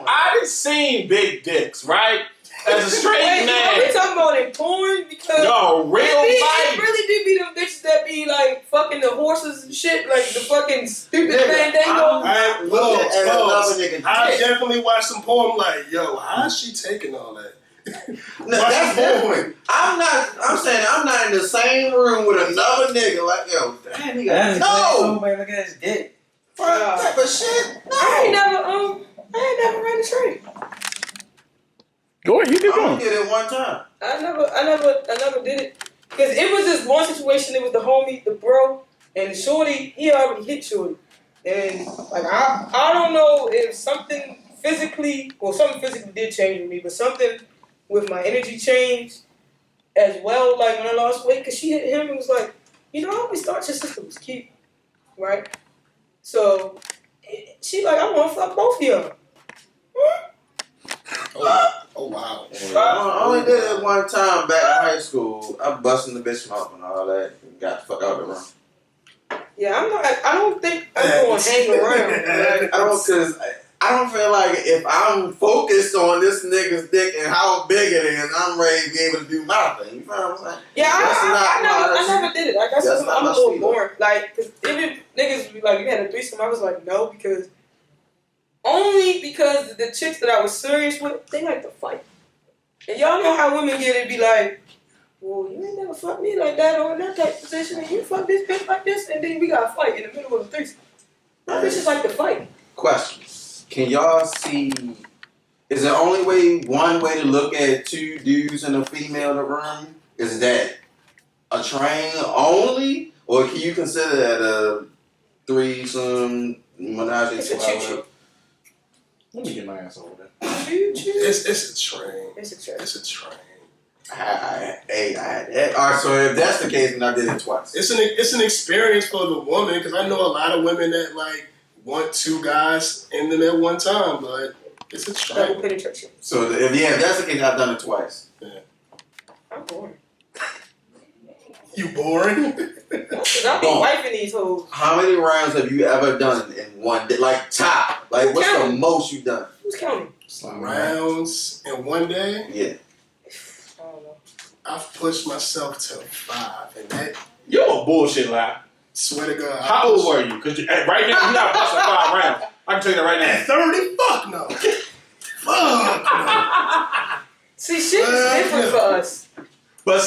I done seen big dicks, right? As a straight Wait, man. we talking about in porn? Because No, real it life. really do be them bitches that be like fucking the horses and shit, like the fucking stupid fandango. I Look at another nigga. I definitely watched some porn. Like, yo, how's she taking all that? No, that's different. I'm saying I'm not in the same room with another nigga. Like, yo, damn, he got no. Look at his dick. What type of shit? No. I ain't never ran a train. Go ahead, you keep I only did it one time. I never did it. Because it was this one situation, it was the homie, the bro, and Shorty, he already hit Shorty. And like I don't know if something physically did change with me, but something with my energy changed as well, like when I lost weight, because she hit him and was like, you know, I always thought your sister was cute, right? So she like, I want to fuck both of y'all. Oh wow. I only did it one time back in high school. I busting the bitch mouth and all that. And got the fuck out of the room. Yeah, I don't think I'm going to hang around. Like, I don't feel like if I'm focused on this nigga's dick and how big it is, I'm ready to be able to do my thing. You know what I'm saying? yeah, I never did it. Like, I'm a little boring. Like, cause even niggas be like, you had a threesome. I was like, no, because the chicks that I was serious with, they like to fight. And y'all know how women get it, be like, well, you ain't never fucked me like that or in that type of position, and you fuck this bitch like this, and then we gotta fight in the middle of the threesome. That bitches like to fight. Questions. Can y'all see? Is there only one way to look at two dudes and a female in the room? Is that a train only, or can you consider that a threesome, menage a trois? Let me get my ass over there. It's a train. It's a train. It's a train. Alright, so if that's the case, then I did it twice. It's an experience for the woman, because I know a lot of women that like want two guys in them at one time, but it's a Double train. penetration. So if that's the case, I've done it twice. I'm boring. You boring? Cause I be wiping these hoes. How many rounds have you ever done in one day? Like top? Like what's the most you've done? Who's counting? Rounds in one day? Yeah. I don't know. I've pushed myself to 5, and that, You're a bullshit lie. swear to God. How old were you? Because right now you're not busting 5 rounds. I can tell you that right now. At 30? Fuck no. Fuck no. See, shit is different for us. But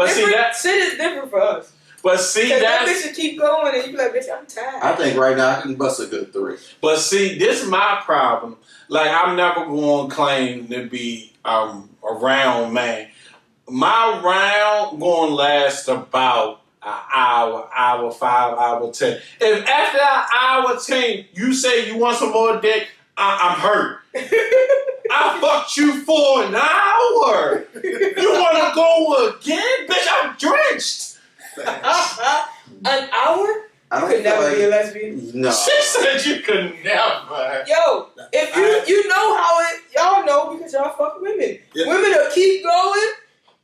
see that. Shit is different for us. But see, that that's. bitch would keep going, and you be like, bitch, I'm tired. I think right now I can bust a good 3. But see, this is my problem. Like, I'm never going to claim to be a round man. My round going to last about an hour 5, hour 10. If after an hour 10 you say you want some more dick, I'm hurt. I fucked you for an hour. You want to go again? Bitch, I'm drenched. An hour? I don't Could feel never like be a lesbian. no. She said you could never. Yo, if you know how it, y'all know because y'all fuck women. Yeah. Women will keep going.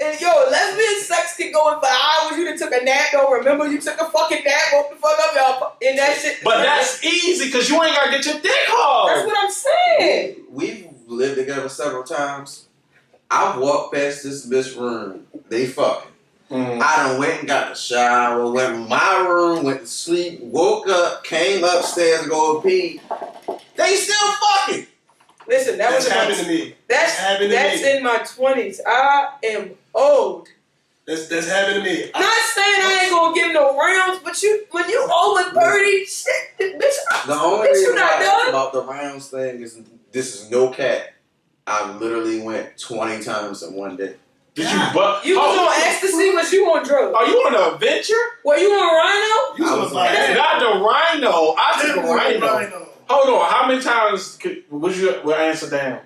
And yo, lesbian sex can go on for hours. You done took a nap, don't remember you took a fucking nap, woke the fuck up, y'all, and that shit. But that's easy because you ain't got to get your dick hard. That's what I'm saying. We've lived together several times. I walked past this bitch room. They fucking. I done went and got the shower, went in my room, went to sleep, woke up, came upstairs to go pee. They still fucking. Listen, That's happened to me. That's happened to me. in my 20s. I am old. That's happened to me. Not saying I ain't gonna give no rounds, but when you over 30, shit, bitch. The only Bitch, reason you not I done? asked about the rounds thing is this is no cat. I literally went 20 times in one day. Did you butt? You was on ecstasy, was you on drugs? Are you on an adventure? Were you on Rhino? You I was was like, like- Not the rhino. I took a rhino. Hold on. How many times was you answer down?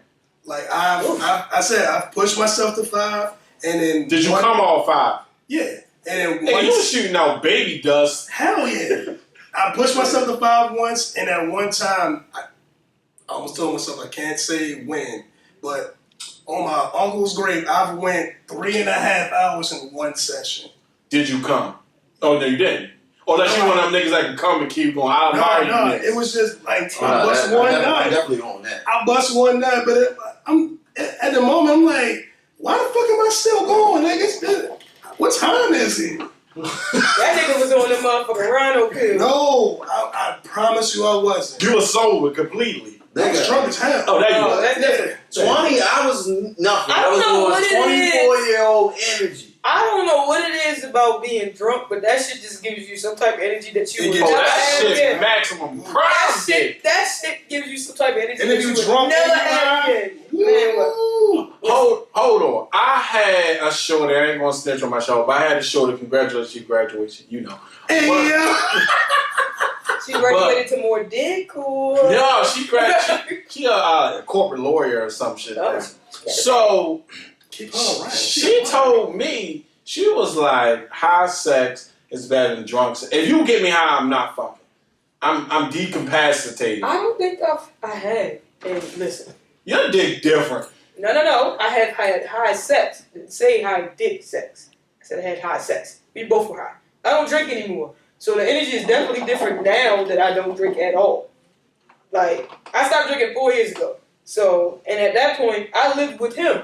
Like I said, I pushed myself to 5, and then Did you come all 5? Yeah, and then Hey, you was once, shooting out baby dust. hell yeah, I pushed myself to 5 once, and at one time I almost told myself I can't say when, but on my uncle's grave, I went 3.5 hours in one session. Did you come? Oh no, you didn't. Or unless you one of them niggas that can come and keep going. I admire you. No, niggas. it was just like I bust one I nut. definitely on that. I bust one nut, but I'm at the moment I'm like, why the fuck am I still going? Like, what time is it? That nigga was on the motherfucking Rhino pill. No, I promise you I wasn't. You were sober completely. I was drunk as hell. Oh, there you Oh, go. that's different. 20, I was nothing. I don't was know on what it 24-year-old energy. I don't know what it is about being drunk, but that shit just gives you some type of energy that you It would gives Oh, never you- that have shit again. maximum That prime shit, that shit gives you some type of energy And that if you you would drunk never and have you again. Man, what? Woo. Hold on. I had a shorty. I ain't gonna snitch on my show, but I had a shorty. Congratulations, she graduation. You know. Hey, But- yeah. She graduated to more dick or? No, she graduated. She a corporate lawyer or some shit. Oh. So Keep on right. she told me she was like, high sex is better than drunk sex. If you get me high, I'm not fucking. I'm decapacitated. I don't think I had. And listen, Your dick different. no. I had high sex. I didn't say high dick sex. I said I had high sex. We both were high. I don't drink anymore. So the energy is definitely different now that I don't drink at all. Like, I stopped drinking 4 years ago. So, and at that point, I lived with him.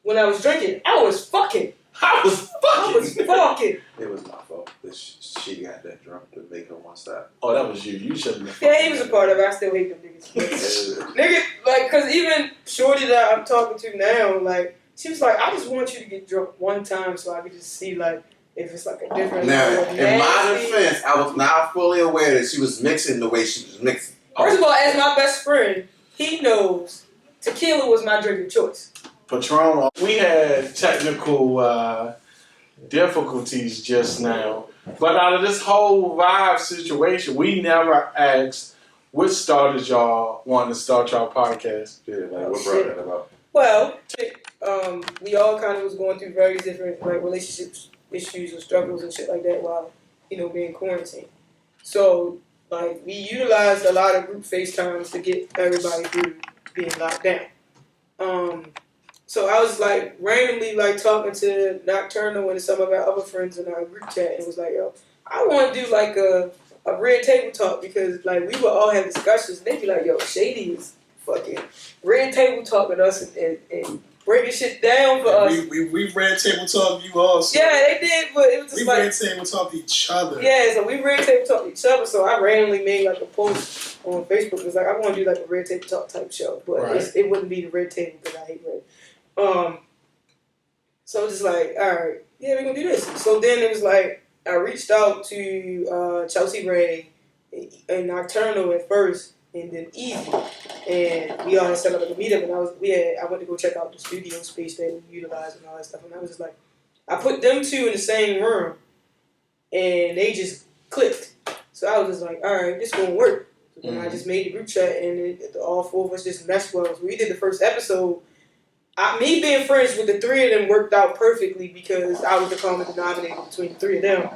When I was drinking, I was fucking. I was I was fucking. fucking. It was my fault that she got that drunk to make her want to stop. Oh, that was you. You shouldn't have. Yeah, he was a part of it. I still hate them niggas. Nigga, like, cause even Shorty that I'm talking to now, like, she was like, I just want you to get drunk one time so I can just see, like, if it's like a different Now, level of in my nasty. defense, I was not fully aware that she was mixing the way she was mixing. First of all, as my best friend, he knows tequila was my drink of choice. Patron. We had technical difficulties just now, but out of this whole vibe situation, we never asked what started y'all wanting to start y'all podcast. Yeah, like what brought that about? Well, we all kind of was going through various different like relationships issues and struggles and shit like that while, being quarantined. So, like, we utilized a lot of group FaceTimes to get everybody through being locked down. So I was like randomly like talking to Nocturnal and some of our other friends in our group chat and was like, yo, I want to do like a red table talk because like we would all have discussions and they'd be like, yo, Shady is fucking red table talking us and breaking shit down for us. We red table talk you also. Yeah, they did, but it was just We like red table talk each other. yeah, so we red table talk each other. So I randomly made like a post on Facebook. It was like I want to do like a red table talk type show, but Right. it wouldn't be the red table because I hate red. So just like, all right, yeah, we're gonna do this. So then it was like I reached out to Chelsea Ray and Nocturnal at first, and then Easy, and we all had set up like a meetup, and I went to go check out the studio space that we utilized and all that stuff, and I was just like, I put them two in the same room, and they just clicked. So I was just like, all right, this gonna work. So then I just made the group chat, and all four of us just meshed well. So we did the first episode. Me being friends with the three of them worked out perfectly because I was the common denominator between the three of them.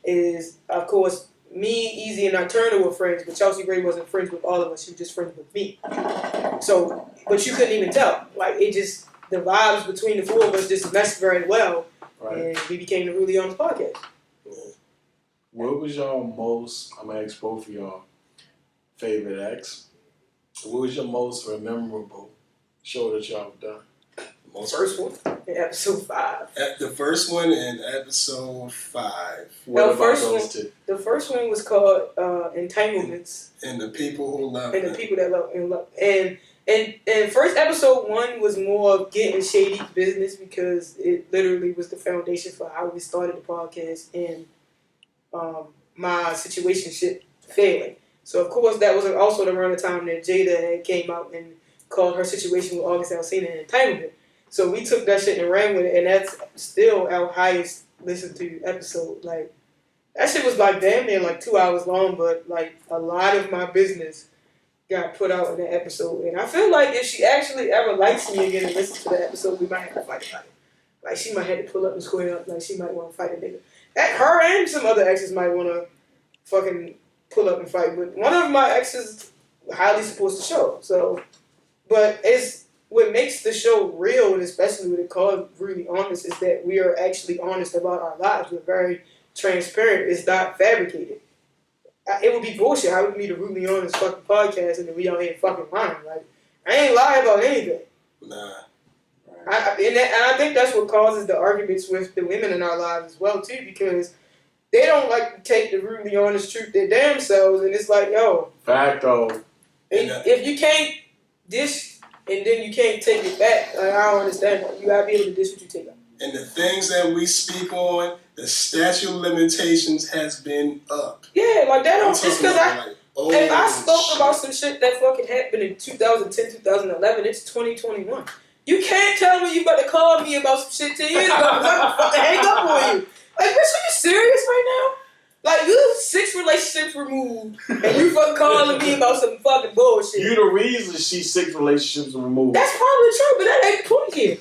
Is, of course, me, Easy, and Nocturnal were friends, but Chelsea Gray wasn't friends with all of us. She was just friends with me. So, but you couldn't even tell. Like, it just, the vibes between the four of us just meshed very well, and we became the Really Honest Podcast. What was y'all most, I'm going to ask both of y'all, favorite acts? What was your most memorable show that y'all have done? First one, in episode 5. The first one in episode 5. What No, about first those one- two? The first one was called Entanglements, And the people who love and the it. people that love and love. And first episode 1 was more of getting Shady's business because it literally was the foundation for how we started the podcast and my situationship failing. So of course that was also around the time that Jada had came out and called her situation with August Alsina an entanglement. So we took that shit and ran with it, and that's still our highest listened to episode. Like, that shit was like damn near like 2 hours long, but like a lot of my business got put out in that episode. And I feel like if she actually ever likes me again and listens to the episode, we might have to fight about it. Like, she might have to pull up and square up. Like, she might want to fight a nigga. Her and some other exes might want to fucking pull up and fight. But one of my exes highly supports the show. So, but it's what makes the show real, and especially when it called Really Honest, is that we are actually honest about our lives. We're very transparent. It's not fabricated. It would be bullshit. How would be the Really Honest fucking podcast and then we out here fucking lying? Like, I ain't lying about anything. Nah. And I think that's what causes the arguments with the women in our lives as well too, because they don't like to take the Really Honest truth their damn selves, and it's like, yo, Facto. if you can't dish and then you can't take it back, like, I don't understand that. You gotta be able to dish what you take out. And the things that we speak on, the statute of limitations has been up. Yeah, like that don't, I'm just talking because about, like, oh, if I spoke shit. about some shit that fucking happened in 2010, 2011, it's 2021. You can't tell me you about to call me about some shit 10 years ago because I'm gonna fucking hang up on you. Like, bitch, are you serious right now? Like, you 6 relationships removed, and you fucking calling me about some fucking bullshit. You the reason she's 6 relationships removed. That's probably true, but that ain't the point here.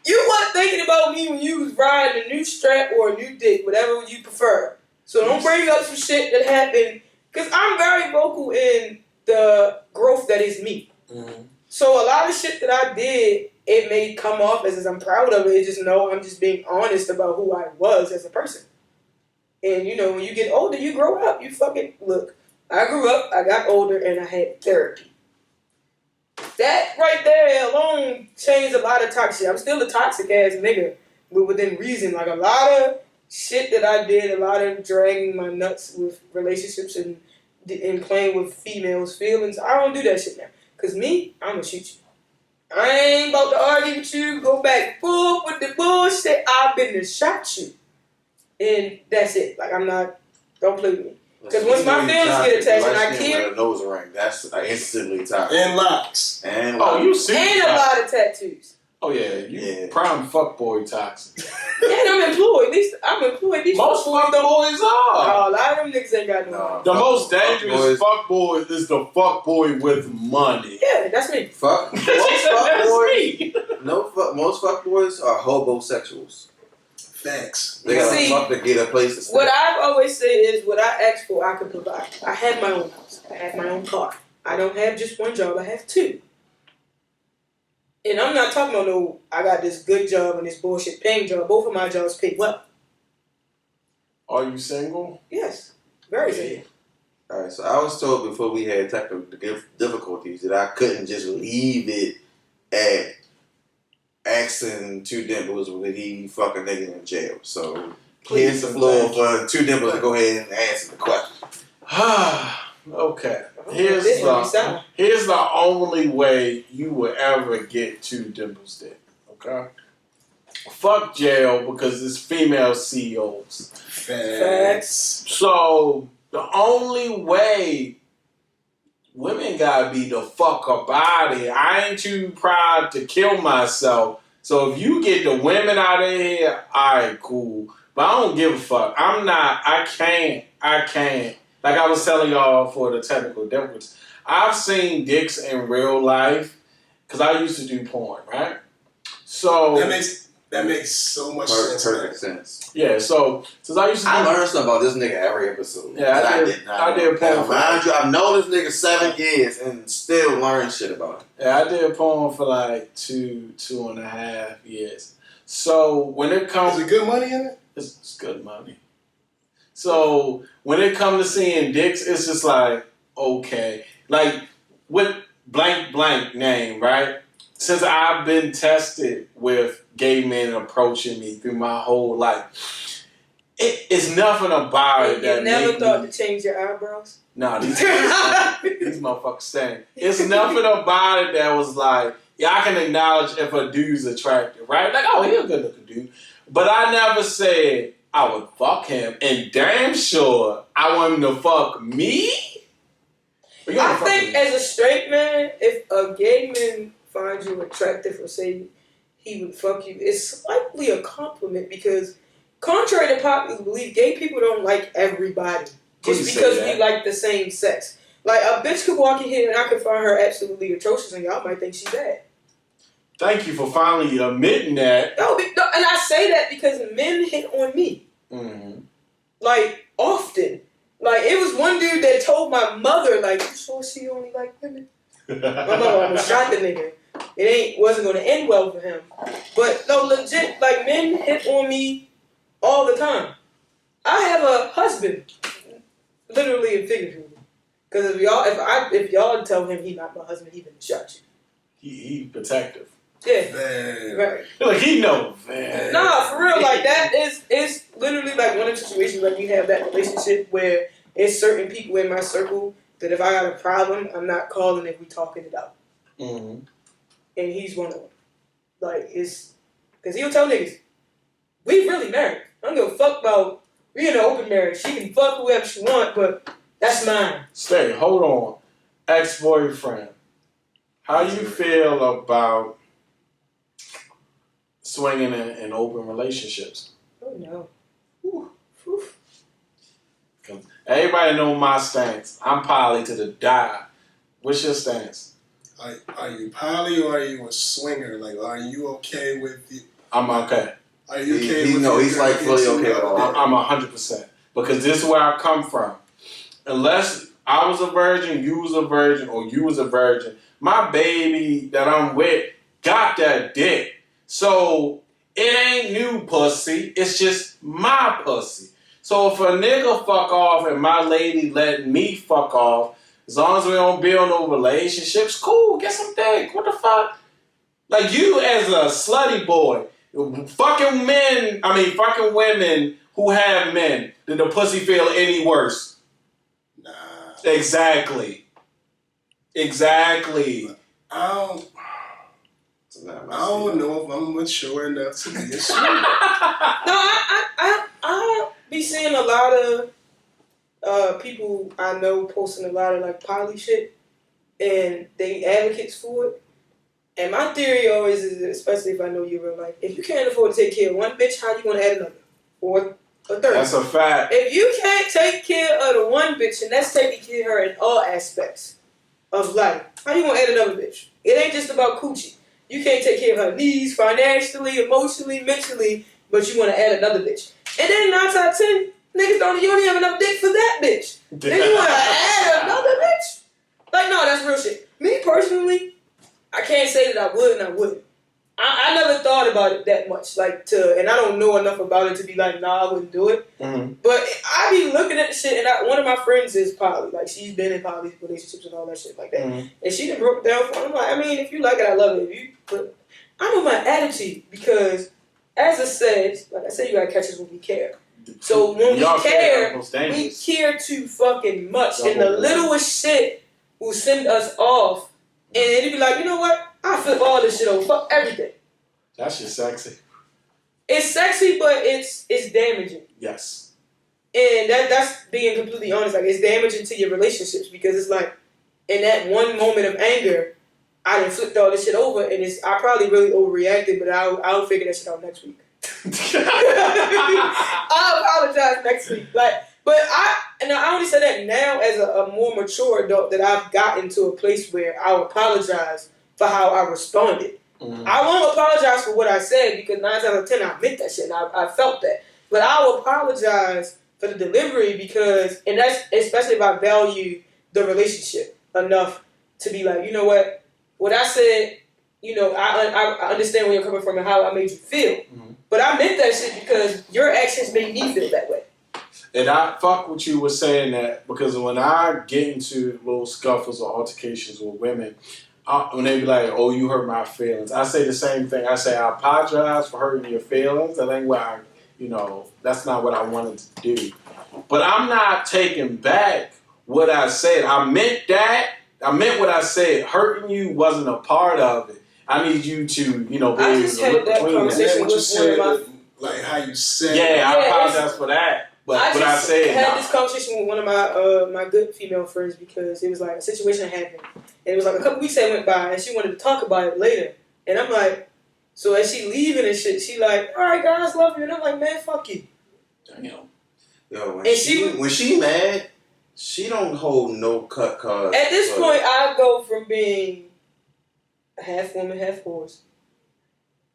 You weren't thinking about me when you was riding a new strap or a new dick, whatever you prefer. So don't bring up some shit that happened, because I'm very vocal in the growth that is me. Mm-hmm. So a lot of shit that I did, it may come off as I'm proud of it. It's just, no, I'm just being honest about who I was as a person. And, you know, when you get older, you grow up. You fucking, look, I grew up, I got older, and I had therapy. That right there alone changed a lot of toxic shit. I'm still a toxic ass nigga, but within reason. Like, a lot of shit that I did, a lot of dragging my nuts with relationships and playing with females' feelings, I don't do that shit now. Because me, I'm going to shoot you. I ain't about to argue with you, go back and forth with the bullshit. I've been to shot you. And that's it. Like, I'm not, don't play with me. Because once my feelings get attached and I can't. A nose ring, that's instantly toxic. And locks. And Oh, you see? And a lot of tattoos. Oh, yeah. You prime fuckboy toxic. And I'm employed. At least I'm employed. These Most fuckboys are. A lot of them niggas ain't got no. The most dangerous Fuckboys. fuckboy is the fuckboy with money. Yeah, that's me. Fuck. Most That's fuckboys. me. Most fuckboys are hobosexuals. Facts. They gotta See, fuck to get a place to stay. What I've always said is what I ask for, I can provide. I have my own house. I have my own car. I don't have just one job. I have 2. And I'm not talking about no, I got this good job and this bullshit paying job. Both of my jobs pay well. Are you single? Yes. Very single. Alright, so I was told before we had technical difficulties that I couldn't just leave it at asking 2 Dimples would he fuck a nigga in jail. So here's the floor for 2 Dimples to go ahead and answer the question. Okay. This one be sound. Here's the only way you will ever get 2 Dimples dick. Okay? fuck jail because it's female CEOs. Facts. So the only way women gotta be the fuck about it. I ain't too proud to kill myself. So if you get the women out of here, alright, cool. But I don't give a fuck. I can't. Like I was telling y'all for the technical difference. I've seen dicks in real life because I used to do porn, right? So that makes so much sense. Perfect sense. yeah, so since I used to I learned something about this nigga every episode. Yeah, I did porn. Now, mind you, I've known this nigga 7 years and still learn shit about him. Yeah, I did porn for like 2.5 years. So when it comes, Is it good money in it? it's good money. So when it comes to seeing dicks, it's just like, okay. Like, with blank name, right? Since I've been tested with gay men approaching me through my whole life, it's nothing about it that You never made thought me... to change your eyebrows? Nah, these motherfuckers staying. It's nothing about it that was like, yeah, I can acknowledge if a dude's attractive, right? Like, oh, he's a good looking dude. But I never said I would fuck him, and damn sure I want him to fuck me. I think as a straight man, if a gay man finds you attractive or say he would fuck you, it's slightly a compliment because contrary to popular belief, gay people don't like everybody just because we like the same sex. Like a bitch could walk in here and I could find her absolutely atrocious and y'all might think she's bad. Thank you for finally admitting that. No, and I say that because men hit on me. Mm-hmm. Like, often. Like, it was one dude that told my mother, like, you sure she only like women? My mother almost shot the nigga. Wasn't going to end well for him. But, no, legit, like, men hit on me all the time. I have a husband, literally and figuratively. Because if y'all tell him he's not my husband, he been shot you. He protective. Yeah. Man. Right. Like, he know, man. Nah, for real, like that is literally like one of the situations where you have that relationship where it's certain people in my circle that if I got a problem, I'm not calling if we talking it out. Mm-hmm. And he's one of them. Like, it's because he'll tell niggas, we really married. I don't give a fuck about we in an open marriage. She can fuck whoever she want, but that's mine. Stay, hold on. Ex-boyfriend. How you feel about swinging in open relationships? Oh no. Whew. Everybody know my stance. I'm poly to the die. What's your stance? Are you poly or are you a swinger? Like, are you okay with the... I'm okay. Are you okay with... He's like fully okay with all that. I'm 100%. Because this is where I come from. Unless I was a virgin, you was a virgin, or you was a virgin, my baby that I'm with got that dick. So it ain't new pussy. It's just my pussy. So if a nigga fuck off and my lady let me fuck off, as long as we don't build no relationships, cool, get some dick. What the fuck? Like you as a slutty boy, fucking women who have men, did the pussy feel any worse? Nah. Exactly. I don't know if I'm mature enough to be a swinger. No, I be seeing a lot of people I know posting a lot of like poly shit, and they advocates for it. And my theory always is, especially if I know you real life, if you can't afford to take care of one bitch, how you gonna add another or a third? That's a fact. If you can't take care of the one bitch, and that's taking care of her in all aspects of life, how you gonna add another bitch? It ain't just about coochie. You can't take care of her needs, financially, emotionally, mentally, but you want to add another bitch. And then 9 out of 10, niggas you don't even have enough dick for that bitch. Then you want to add another bitch? Like, no, that's real shit. Me personally, I can't say that I would and I wouldn't. I never thought about it that much, and I don't know enough about it to be like, nah, I wouldn't do it. Mm-hmm. But I be looking at the shit, and one of my friends is poly. Like, she's been in poly relationships and all that shit like that. Mm-hmm. And she done broke down for it. I'm like, I mean, if you like it, I love it. But I know my attitude, because as I said, like I said, you gotta catch us when we care. So when we care too fucking much, and the littlest shit will send us off, and it'll be like, you know what? I flip all this shit over. Fuck everything. That shit sexy. It's sexy, but it's damaging. Yes. And that's being completely honest. Like, it's damaging to your relationships because it's like, in that one moment of anger, I done flipped all this shit over, and I probably really overreacted, but I'll figure that shit out next week. I'll apologize next week. But I only say that now as a more mature adult that I've gotten to a place where I'll apologize for how I responded. Mm-hmm. I won't apologize for what I said because 9 times out of 10 I meant that shit and I felt that. But I'll apologize for the delivery because, and that's especially if I value the relationship enough to be like, you know what I said, you know, I understand where you're coming from and how I made you feel. Mm-hmm. But I meant that shit because your actions made me feel that way. And I fuck with you with saying that because when I get into little scuffles or altercations with women, when they be like, "Oh, you hurt my feelings," I say the same thing. I say, "I apologize for hurting your feelings. That ain't what that's not what I wanted to do." But I'm not taking back what I said. I meant that. I meant what I said. Hurting you wasn't a part of it. I need you to, be able to look between What you said, my, like how you said. Yeah, I apologize for that. But I said, had this conversation with one of my good female friends because it was like a situation happened. And it was like a couple weeks that went by and she wanted to talk about it later. And I'm like, so as she leaving and shit, she like, all right, guys, love you. And I'm like, man, fuck you. Damn. Yo, when she mad, she don't hold no cut cards. At this point, I go from being a half woman, half horse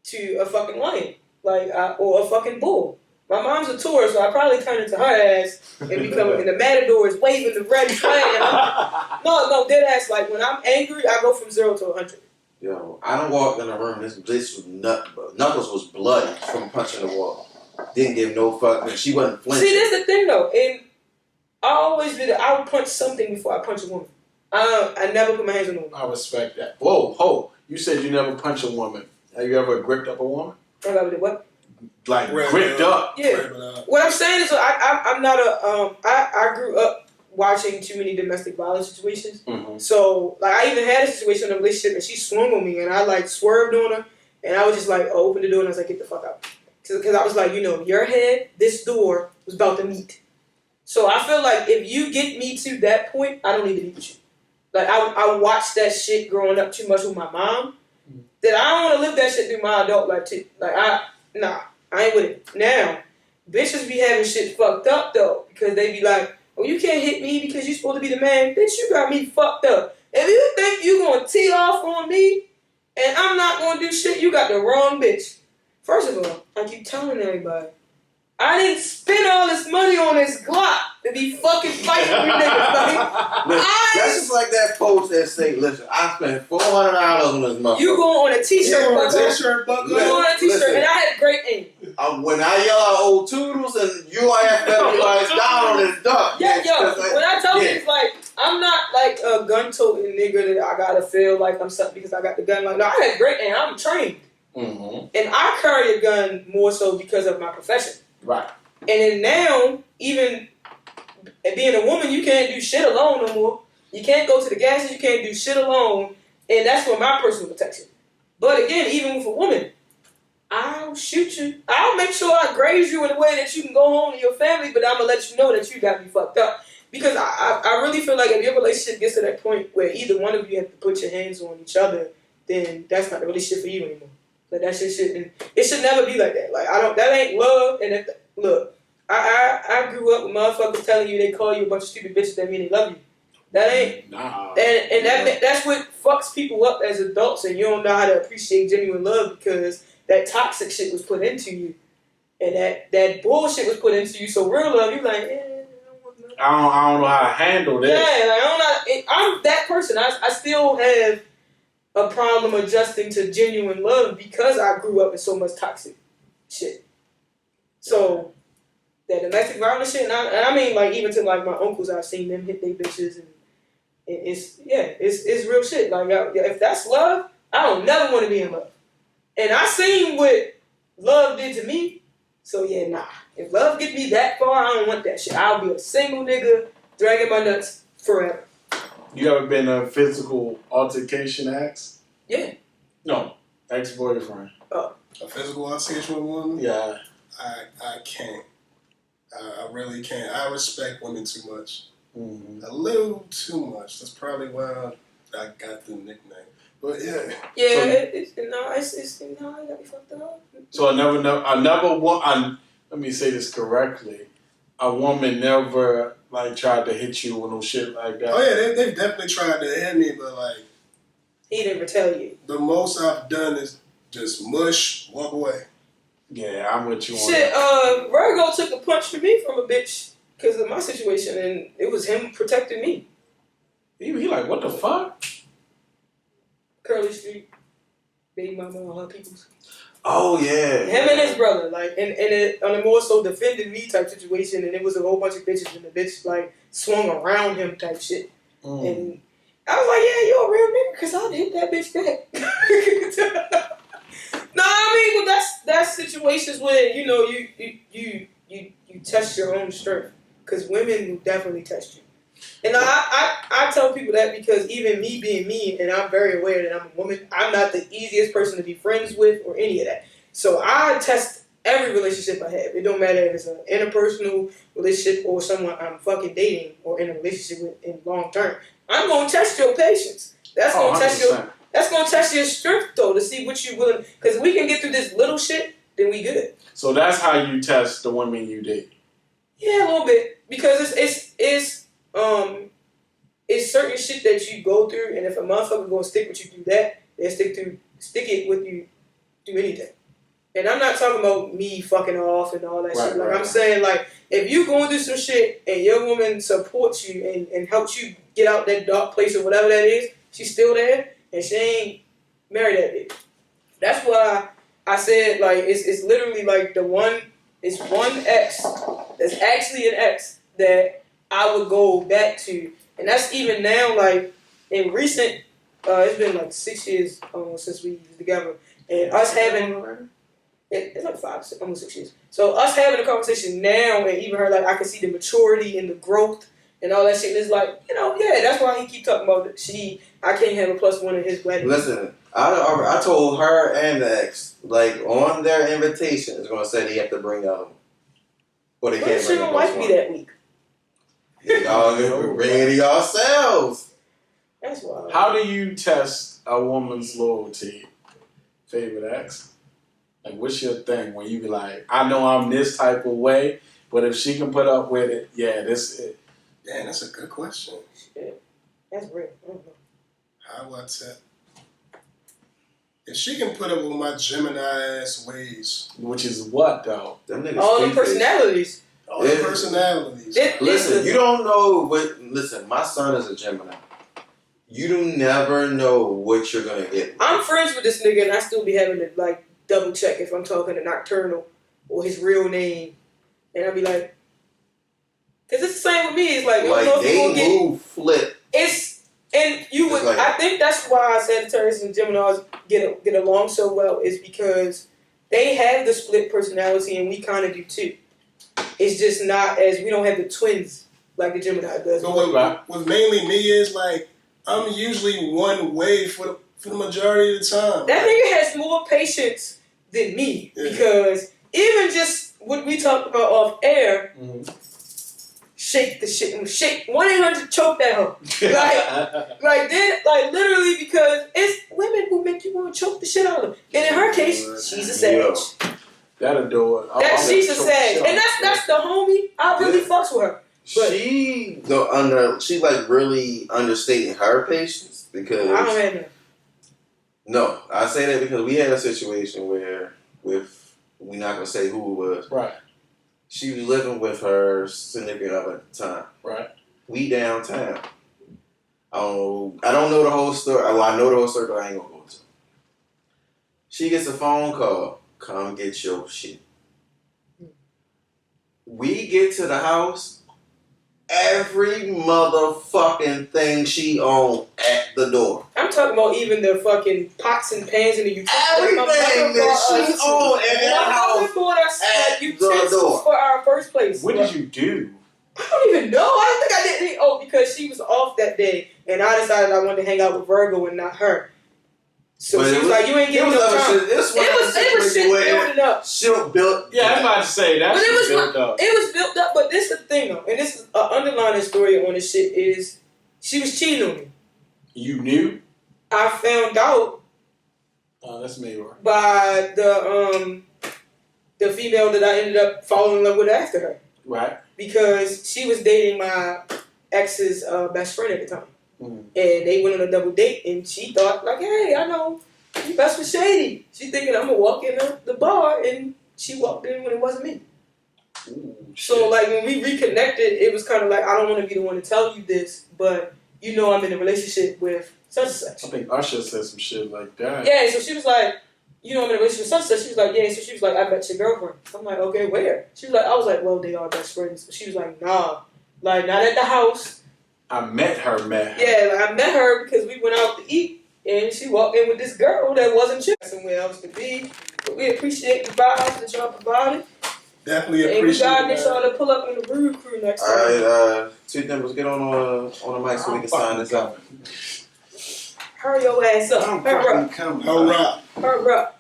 to a fucking lion. Or a fucking bull. My mom's a Taurus, so I probably turn into her ass and become, and the matador is waving the red flag. No, dead ass. Like, when I'm angry, I go from 0 to 100. Yo, I done walked in the room, this bitch was Knuckles was bloody from punching the wall. Didn't give no fuck, and she wasn't flinching. See, that's the thing, though. And I always did it. I would punch something before I punch a woman. I never put my hands on a woman. I respect that. Whoa. You said you never punch a woman. Have you ever gripped up a woman? I never did what? Like gripped up. Yeah. What I'm saying is, I'm not I grew up watching too many domestic violence situations. Mm-hmm. So, like, I even had a situation in a relationship and she swung on me and I, like, swerved on her and I was just like, open the door and I was like, get the fuck out. Because I was like, your head, this door was about to meet. So I feel like if you get me to that point, I don't need to be with you. Like, I watched that shit growing up too much with my mom that I don't want to live that shit through my adult life too. Like, I ain't with it. Now, bitches be having shit fucked up, though, because they be like, oh, you can't hit me because you're supposed to be the man. Bitch, you got me fucked up. If you think you going to tee off on me and I'm not going to do shit, you got the wrong bitch. First of all, I keep telling everybody, I didn't spend all this money on this Glock to be fucking fighting with niggas. That's just like that post that say, listen, I spent $400 on this motherfucker. You go on a t-shirt buckle. You go on a t-shirt, and I had great aim. When I yell out old toodles and you have to be like down on this duck. Yeah, when I tell you, it's like, I'm not like a gun-toting nigga that I gotta feel like I'm something because I got the gun. Like, no, I had great aim. I'm trained. Mm-hmm. And I carry a gun more so because of my profession. Right. And then now, even being a woman, you can't do shit alone no more. You can't go to the gas station, you can't do shit alone. And that's for my personal protection. But again, even with a woman, I'll shoot you. I'll make sure I graze you in a way that you can go home to your family, but I'm going to let you know that you got me fucked up. Because I really feel like if your relationship gets to that point where either one of you have to put your hands on each other, then that's not the relationship for you anymore. Like, that shit shouldn't. It should never be like that. Like, that ain't love. And look, I grew up with motherfuckers telling you they call you a bunch of stupid bitches that mean they love you. That ain't. Nah. And that's what fucks people up as adults, and you don't know how to appreciate genuine love because that toxic shit was put into you, and that bullshit was put into you. So real love, you like, I don't know how to handle this. Yeah, like, I'm that person. I still have a problem adjusting to genuine love because I grew up in so much toxic shit. So that domestic violence shit, and I mean, like, even to like my uncles, I've seen them hit their bitches, and it's real shit. Like, if that's love, I don't never want to be in love. And I seen what love did to me. So yeah, nah. If love get me that far, I don't want that shit. I'll be a single nigga dragging my nuts forever. You ever been a physical altercation ex? Yeah. No, ex-boyfriend. Oh. A physical altercation with a woman? Yeah. I can't. I really can't. I respect women too much. Mm-hmm. A little too much. That's probably why I got the nickname. But yeah. Yeah, it's you gotta be fucked up. So I never want. Let me say this correctly. A woman never like tried to hit you with no shit like that. Oh yeah, they've definitely tried to hit me, but like He didn't retaliate. the most I've done is just mush, walk away. Yeah, I'm with you on Shit, that. Virgo took a punch from me from a bitch because of my situation, and it was him protecting me. He like, what the fuck? Curly Street, baby mama, all her peoples. Oh yeah. Him and his brother, like, and it on a more so defending me type situation, and it was a whole bunch of bitches, and the bitch like swung around him type shit, and I was like, yeah, you're a real nigga, because I'd hit that bitch back. No, I mean, but that's situations where you know you test your own strength, because women will definitely test you. And I tell people that because even me being me, and I'm very aware that I'm a woman, I'm not the easiest person to be friends with or any of that. So I test every relationship I have. It don't matter if it's an interpersonal relationship or someone I'm fucking dating or in a relationship with in long term. I'm gonna test your patience. That's gonna test your. That's gonna test your strength though to see what you willing. Because if we can get through this little shit, then we good. So that's how you test the women you date. Yeah, a little bit because it's certain shit that you go through, and if a motherfucker gonna stick with you through that, they stick it with you through anything. And I'm not talking about me fucking off and all that shit. Like I'm saying, like if you going through some shit and your woman supports you and helps you get out that dark place or whatever that is, she's still there and she ain't married that bitch. That's why I said like it's literally like one ex that's actually an ex that I would go back to. And that's even now, like, in recent, it's been like 6 years almost since we was together. And us having, it's like 5, almost 6 years. So us having a conversation now and even her, like, I can see the maturity and the growth and all that shit. And it's like, you know, yeah, that's why he keep talking about I can't have a +1 in his wedding. Listen, I told her and the ex, like, on their invitation, it's going to say they have to bring them. Or they can't bring them. She don't like me that week. Y'all bring it to yourselves. That's wild. How do you test a woman's loyalty? Favorite ex? Like, what's your thing when you be like, I know I'm this type of way, but if she can put up with it, yeah, this it. Damn, that's a good question. Shit. That's real. I don't know. How would I tell? If she can put up with my Gemini ass ways. Which is what, though? Them niggas all the personalities. All the personalities. Listen, you don't know what. Listen, my son is a Gemini. You do never know what you're gonna get. I'm friends with this nigga, and I still be having to like double check if I'm talking to Nocturnal or his real name, and I be like, because it's the same with me. It's like, you don't know if you're gonna move flip. And you would. Like, I think that's why Sagittarius and Geminis get along so well is because they have the split personality, and we kind of do too. It's just not as we don't have the twins like the Gemini does. So what mainly me is like I'm usually one way for the majority of the time. That nigga has more patience than me because even just what we talked about off air, shake the shit, shake 1-800 choke that hoe. like literally because it's women who make you want to choke the shit out of them. And in her case, she's a savage. That'll do it. She's a savage, and that's the homie. I really fucks with her. But She like really understating her patience because I don't have that. No, I say that because we had a situation where we're not gonna say who it was. Right. She was living with her significant other at the time. Right. We downtown. I don't know the whole story. Well, I know the whole story, but I ain't gonna go into it. She gets a phone call. Come get your shit. We get to the house. Every motherfucking thing she owned at the door. I'm talking about even the fucking pots and pans and the utensils. Everything that she owned at the house bought us at utensils the door. for our first place. What did you do? I don't even know. I don't think I did. Oh, because she was off that day, and I decided I wanted to hang out with Virgo and not her. So But she it was like, you ain't It giving was me no other time. shit. It was It was shit building up. Shit built. Yeah, I'm about to say that But it shit was built up. It was built up, but this is the thing though, and this is an underlying story on this shit is she was cheating on me. You knew? I found out That's me, bro. by the female that I ended up falling in love with after her. Right. Because she was dating my ex's best friend at the time. Mm. And they went on a double date and she thought like, hey, I know you best with Shady. She thinking I'm gonna walk in the bar and she walked in when it wasn't me. Ooh, So like when we reconnected, it was kind of like, I don't want to be the one to tell you this, but you know I'm in a relationship with such and such. I think Usher said some shit like that. Yeah, so she was like, you know I'm in a relationship with such and such. She was like, yeah. So she was like, I bet your girlfriend. I'm like, okay, where? She was like, I was like, well, they are best friends. She was like, nah, like not at the house. I met her. Yeah, like I met her because we went out to eat, and she walked in with this girl that wasn't chill somewhere else to be. But we appreciate the vibes that y'all provided. Definitely And we appreciate gotta it. get y'all to pull up in the Rude Crew next All time. right, two numbers. Get on the mic so we can sign this up. Hurry your ass up. I'm Hurry fucking up. coming. All right. Hurry up.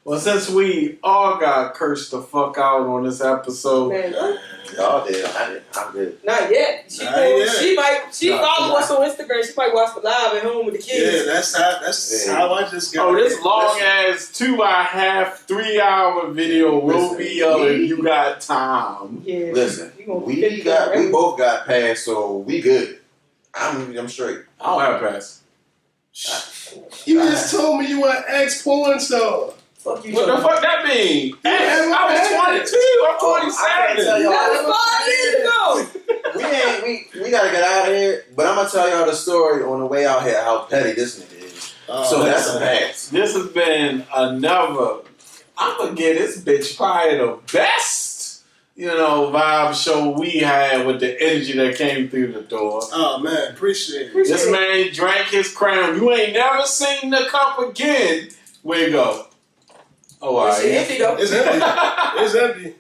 Well, since we all got cursed the fuck out on this episode, Man, look. Y'all did. I did. I'm good. Not yet. She follow us on Instagram. She might watch the live at home with the kids. Yeah, that's how I just got. this long ass 2.5, 3 hour video will be up if you got time. Yeah. Listen, we gonna we fit that right. both got passed, so we good. I'm straight. I don't have a pass. You just told me you were an ex-porn star. Fuck you. What the fuck that mean? I was 22. I'm 27. That was 5 years ago. We gotta get out of here. But I'm gonna tell y'all the story on the way out here how petty this nigga is. So that's a pass. This has been another. I'm gonna get this bitch probably the best, vibe show we had with the energy that came through the door. Oh man, appreciate it. This man drank his crown. You ain't never seen the cup again. Where you go? Oh, all right. It's empty. It's empty.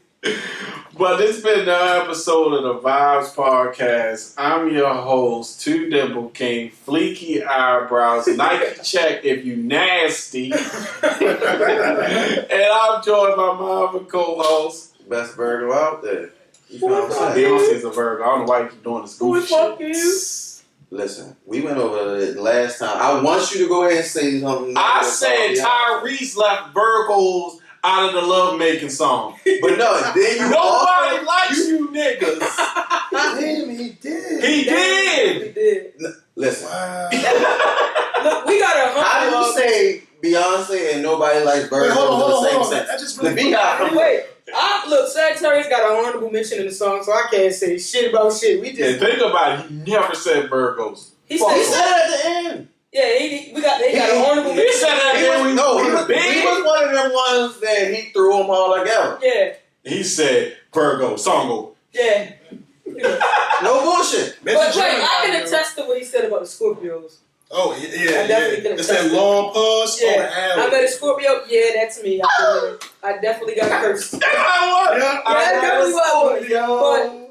But it's been another episode of the Vibes Podcast. I'm your host, Two Dimple King, Fleeky Eyebrows, Nike check if you nasty. And I'm joined by my other co-host. Best burger out there. You know what I'm saying? Beyonce's a Virgo. I don't know why you keep doing this goofy shit. Listen, we went over it last time. I want you to go ahead and say something. I said Tyrese left Virgos out of the lovemaking song. But no, then you Nobody likes you niggas. Damn, he did. He did. Listen. Wow. Look, we got a How do you say Beyonce and nobody likes Virgos in the same sentence? That just The really Beehive. Wait, look, Sagittarius got an honorable mention in the song, so I can't say shit about shit. We And just think about it, he never said Virgos. he He said, said at the end. yeah, they got an honorable He mention. said that again. He was one of them ones that he threw them all together. Yeah, He said Virgo, Songo. yeah. No bullshit. But wait, I can attest to what he said about the Scorpios. Oh, yeah. I definitely can It's attest that to long pause Yeah, on the alley. I met a Scorpio. Yeah, that's me. I definitely got cursed. That's how it was. Yeah. Yeah, definitely was.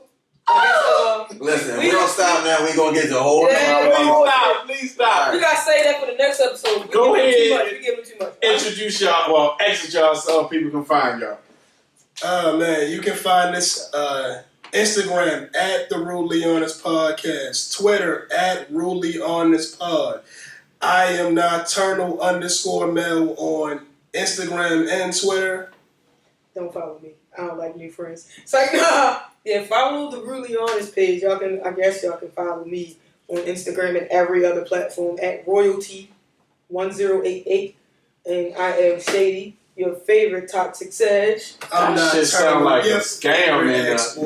But Listen, we don't stop now. We gonna get to a whole Yeah, nother Please stop. we gotta say that for the next episode. We Go give ahead. Too much. We give them too much. Introduce y'all, well, exit y'all so people can find y'all. Oh man, you can find this Instagram at the Rudely Honest Podcast, Twitter at Rudely Honest Pod. I am nocturnal _male on Instagram and Twitter. Don't follow me. I don't like new friends. It's like, nah. Yeah, follow the Really Honest page. Y'all can follow me on Instagram and every other platform at Royalty1088. And I am Shady, your favorite toxic Sage. I'm That shit sound like a your scam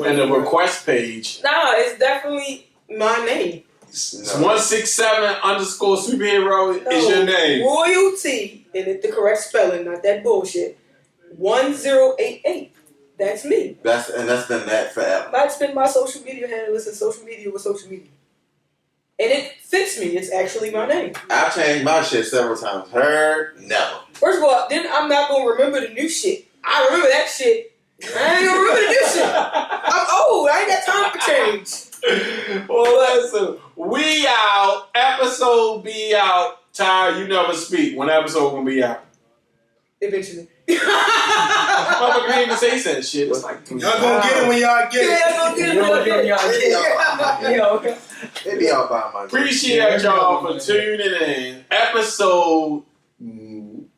in the request page. Nah, it's definitely my name. It's 167 _ superhero is your name. Royalty, and it's the correct spelling, not that bullshit. 1088. That's me. That's been that forever. I spend my social media handle and social media with social media. And it fits me. It's actually my name. I've changed my shit several times. Her, never. First of all, then I'm not going to remember the new shit. I remember that shit. I ain't going to remember the new shit. I'm old. I ain't got time for change. Well, listen, we out. Episode be out Ty, you never speak. When the episode gonna be out? Eventually. Motherfucker didn't even say that shit. It's like Y'all gonna get it when y'all get it. Yeah, go get it. Yo, get y'all. Yo. They be out by my appreciate y'all for tuning in. Episode.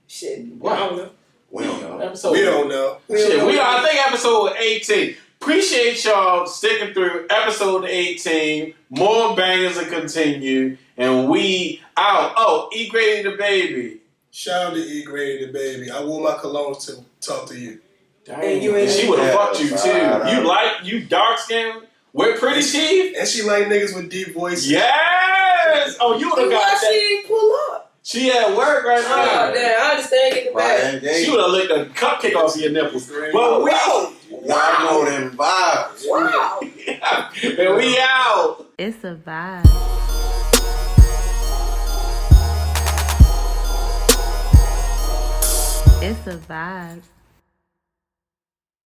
Shit. What? I don't know. We don't know. Episode. We don't know. Shit, we are. I think episode 18. Appreciate y'all sticking through episode 18. More bangers to continue, and we out. Oh, E Grady the baby. Shout out to E Grady the baby. I wore my cologne to talk to you. Dang, And you ain't- she would have Yeah, fucked you too. You dark skin with pretty teeth. And she like niggas with deep voices. Yes. Oh, you would have Why got she that. didn't pull up? She at work right Oh, now. damn. I understand. Get the bag. Friday day. She would have licked a cupcake off of your nipples. But we, Y'all know them vibes. Wow. and we out. It's a vibe. It's a vibe.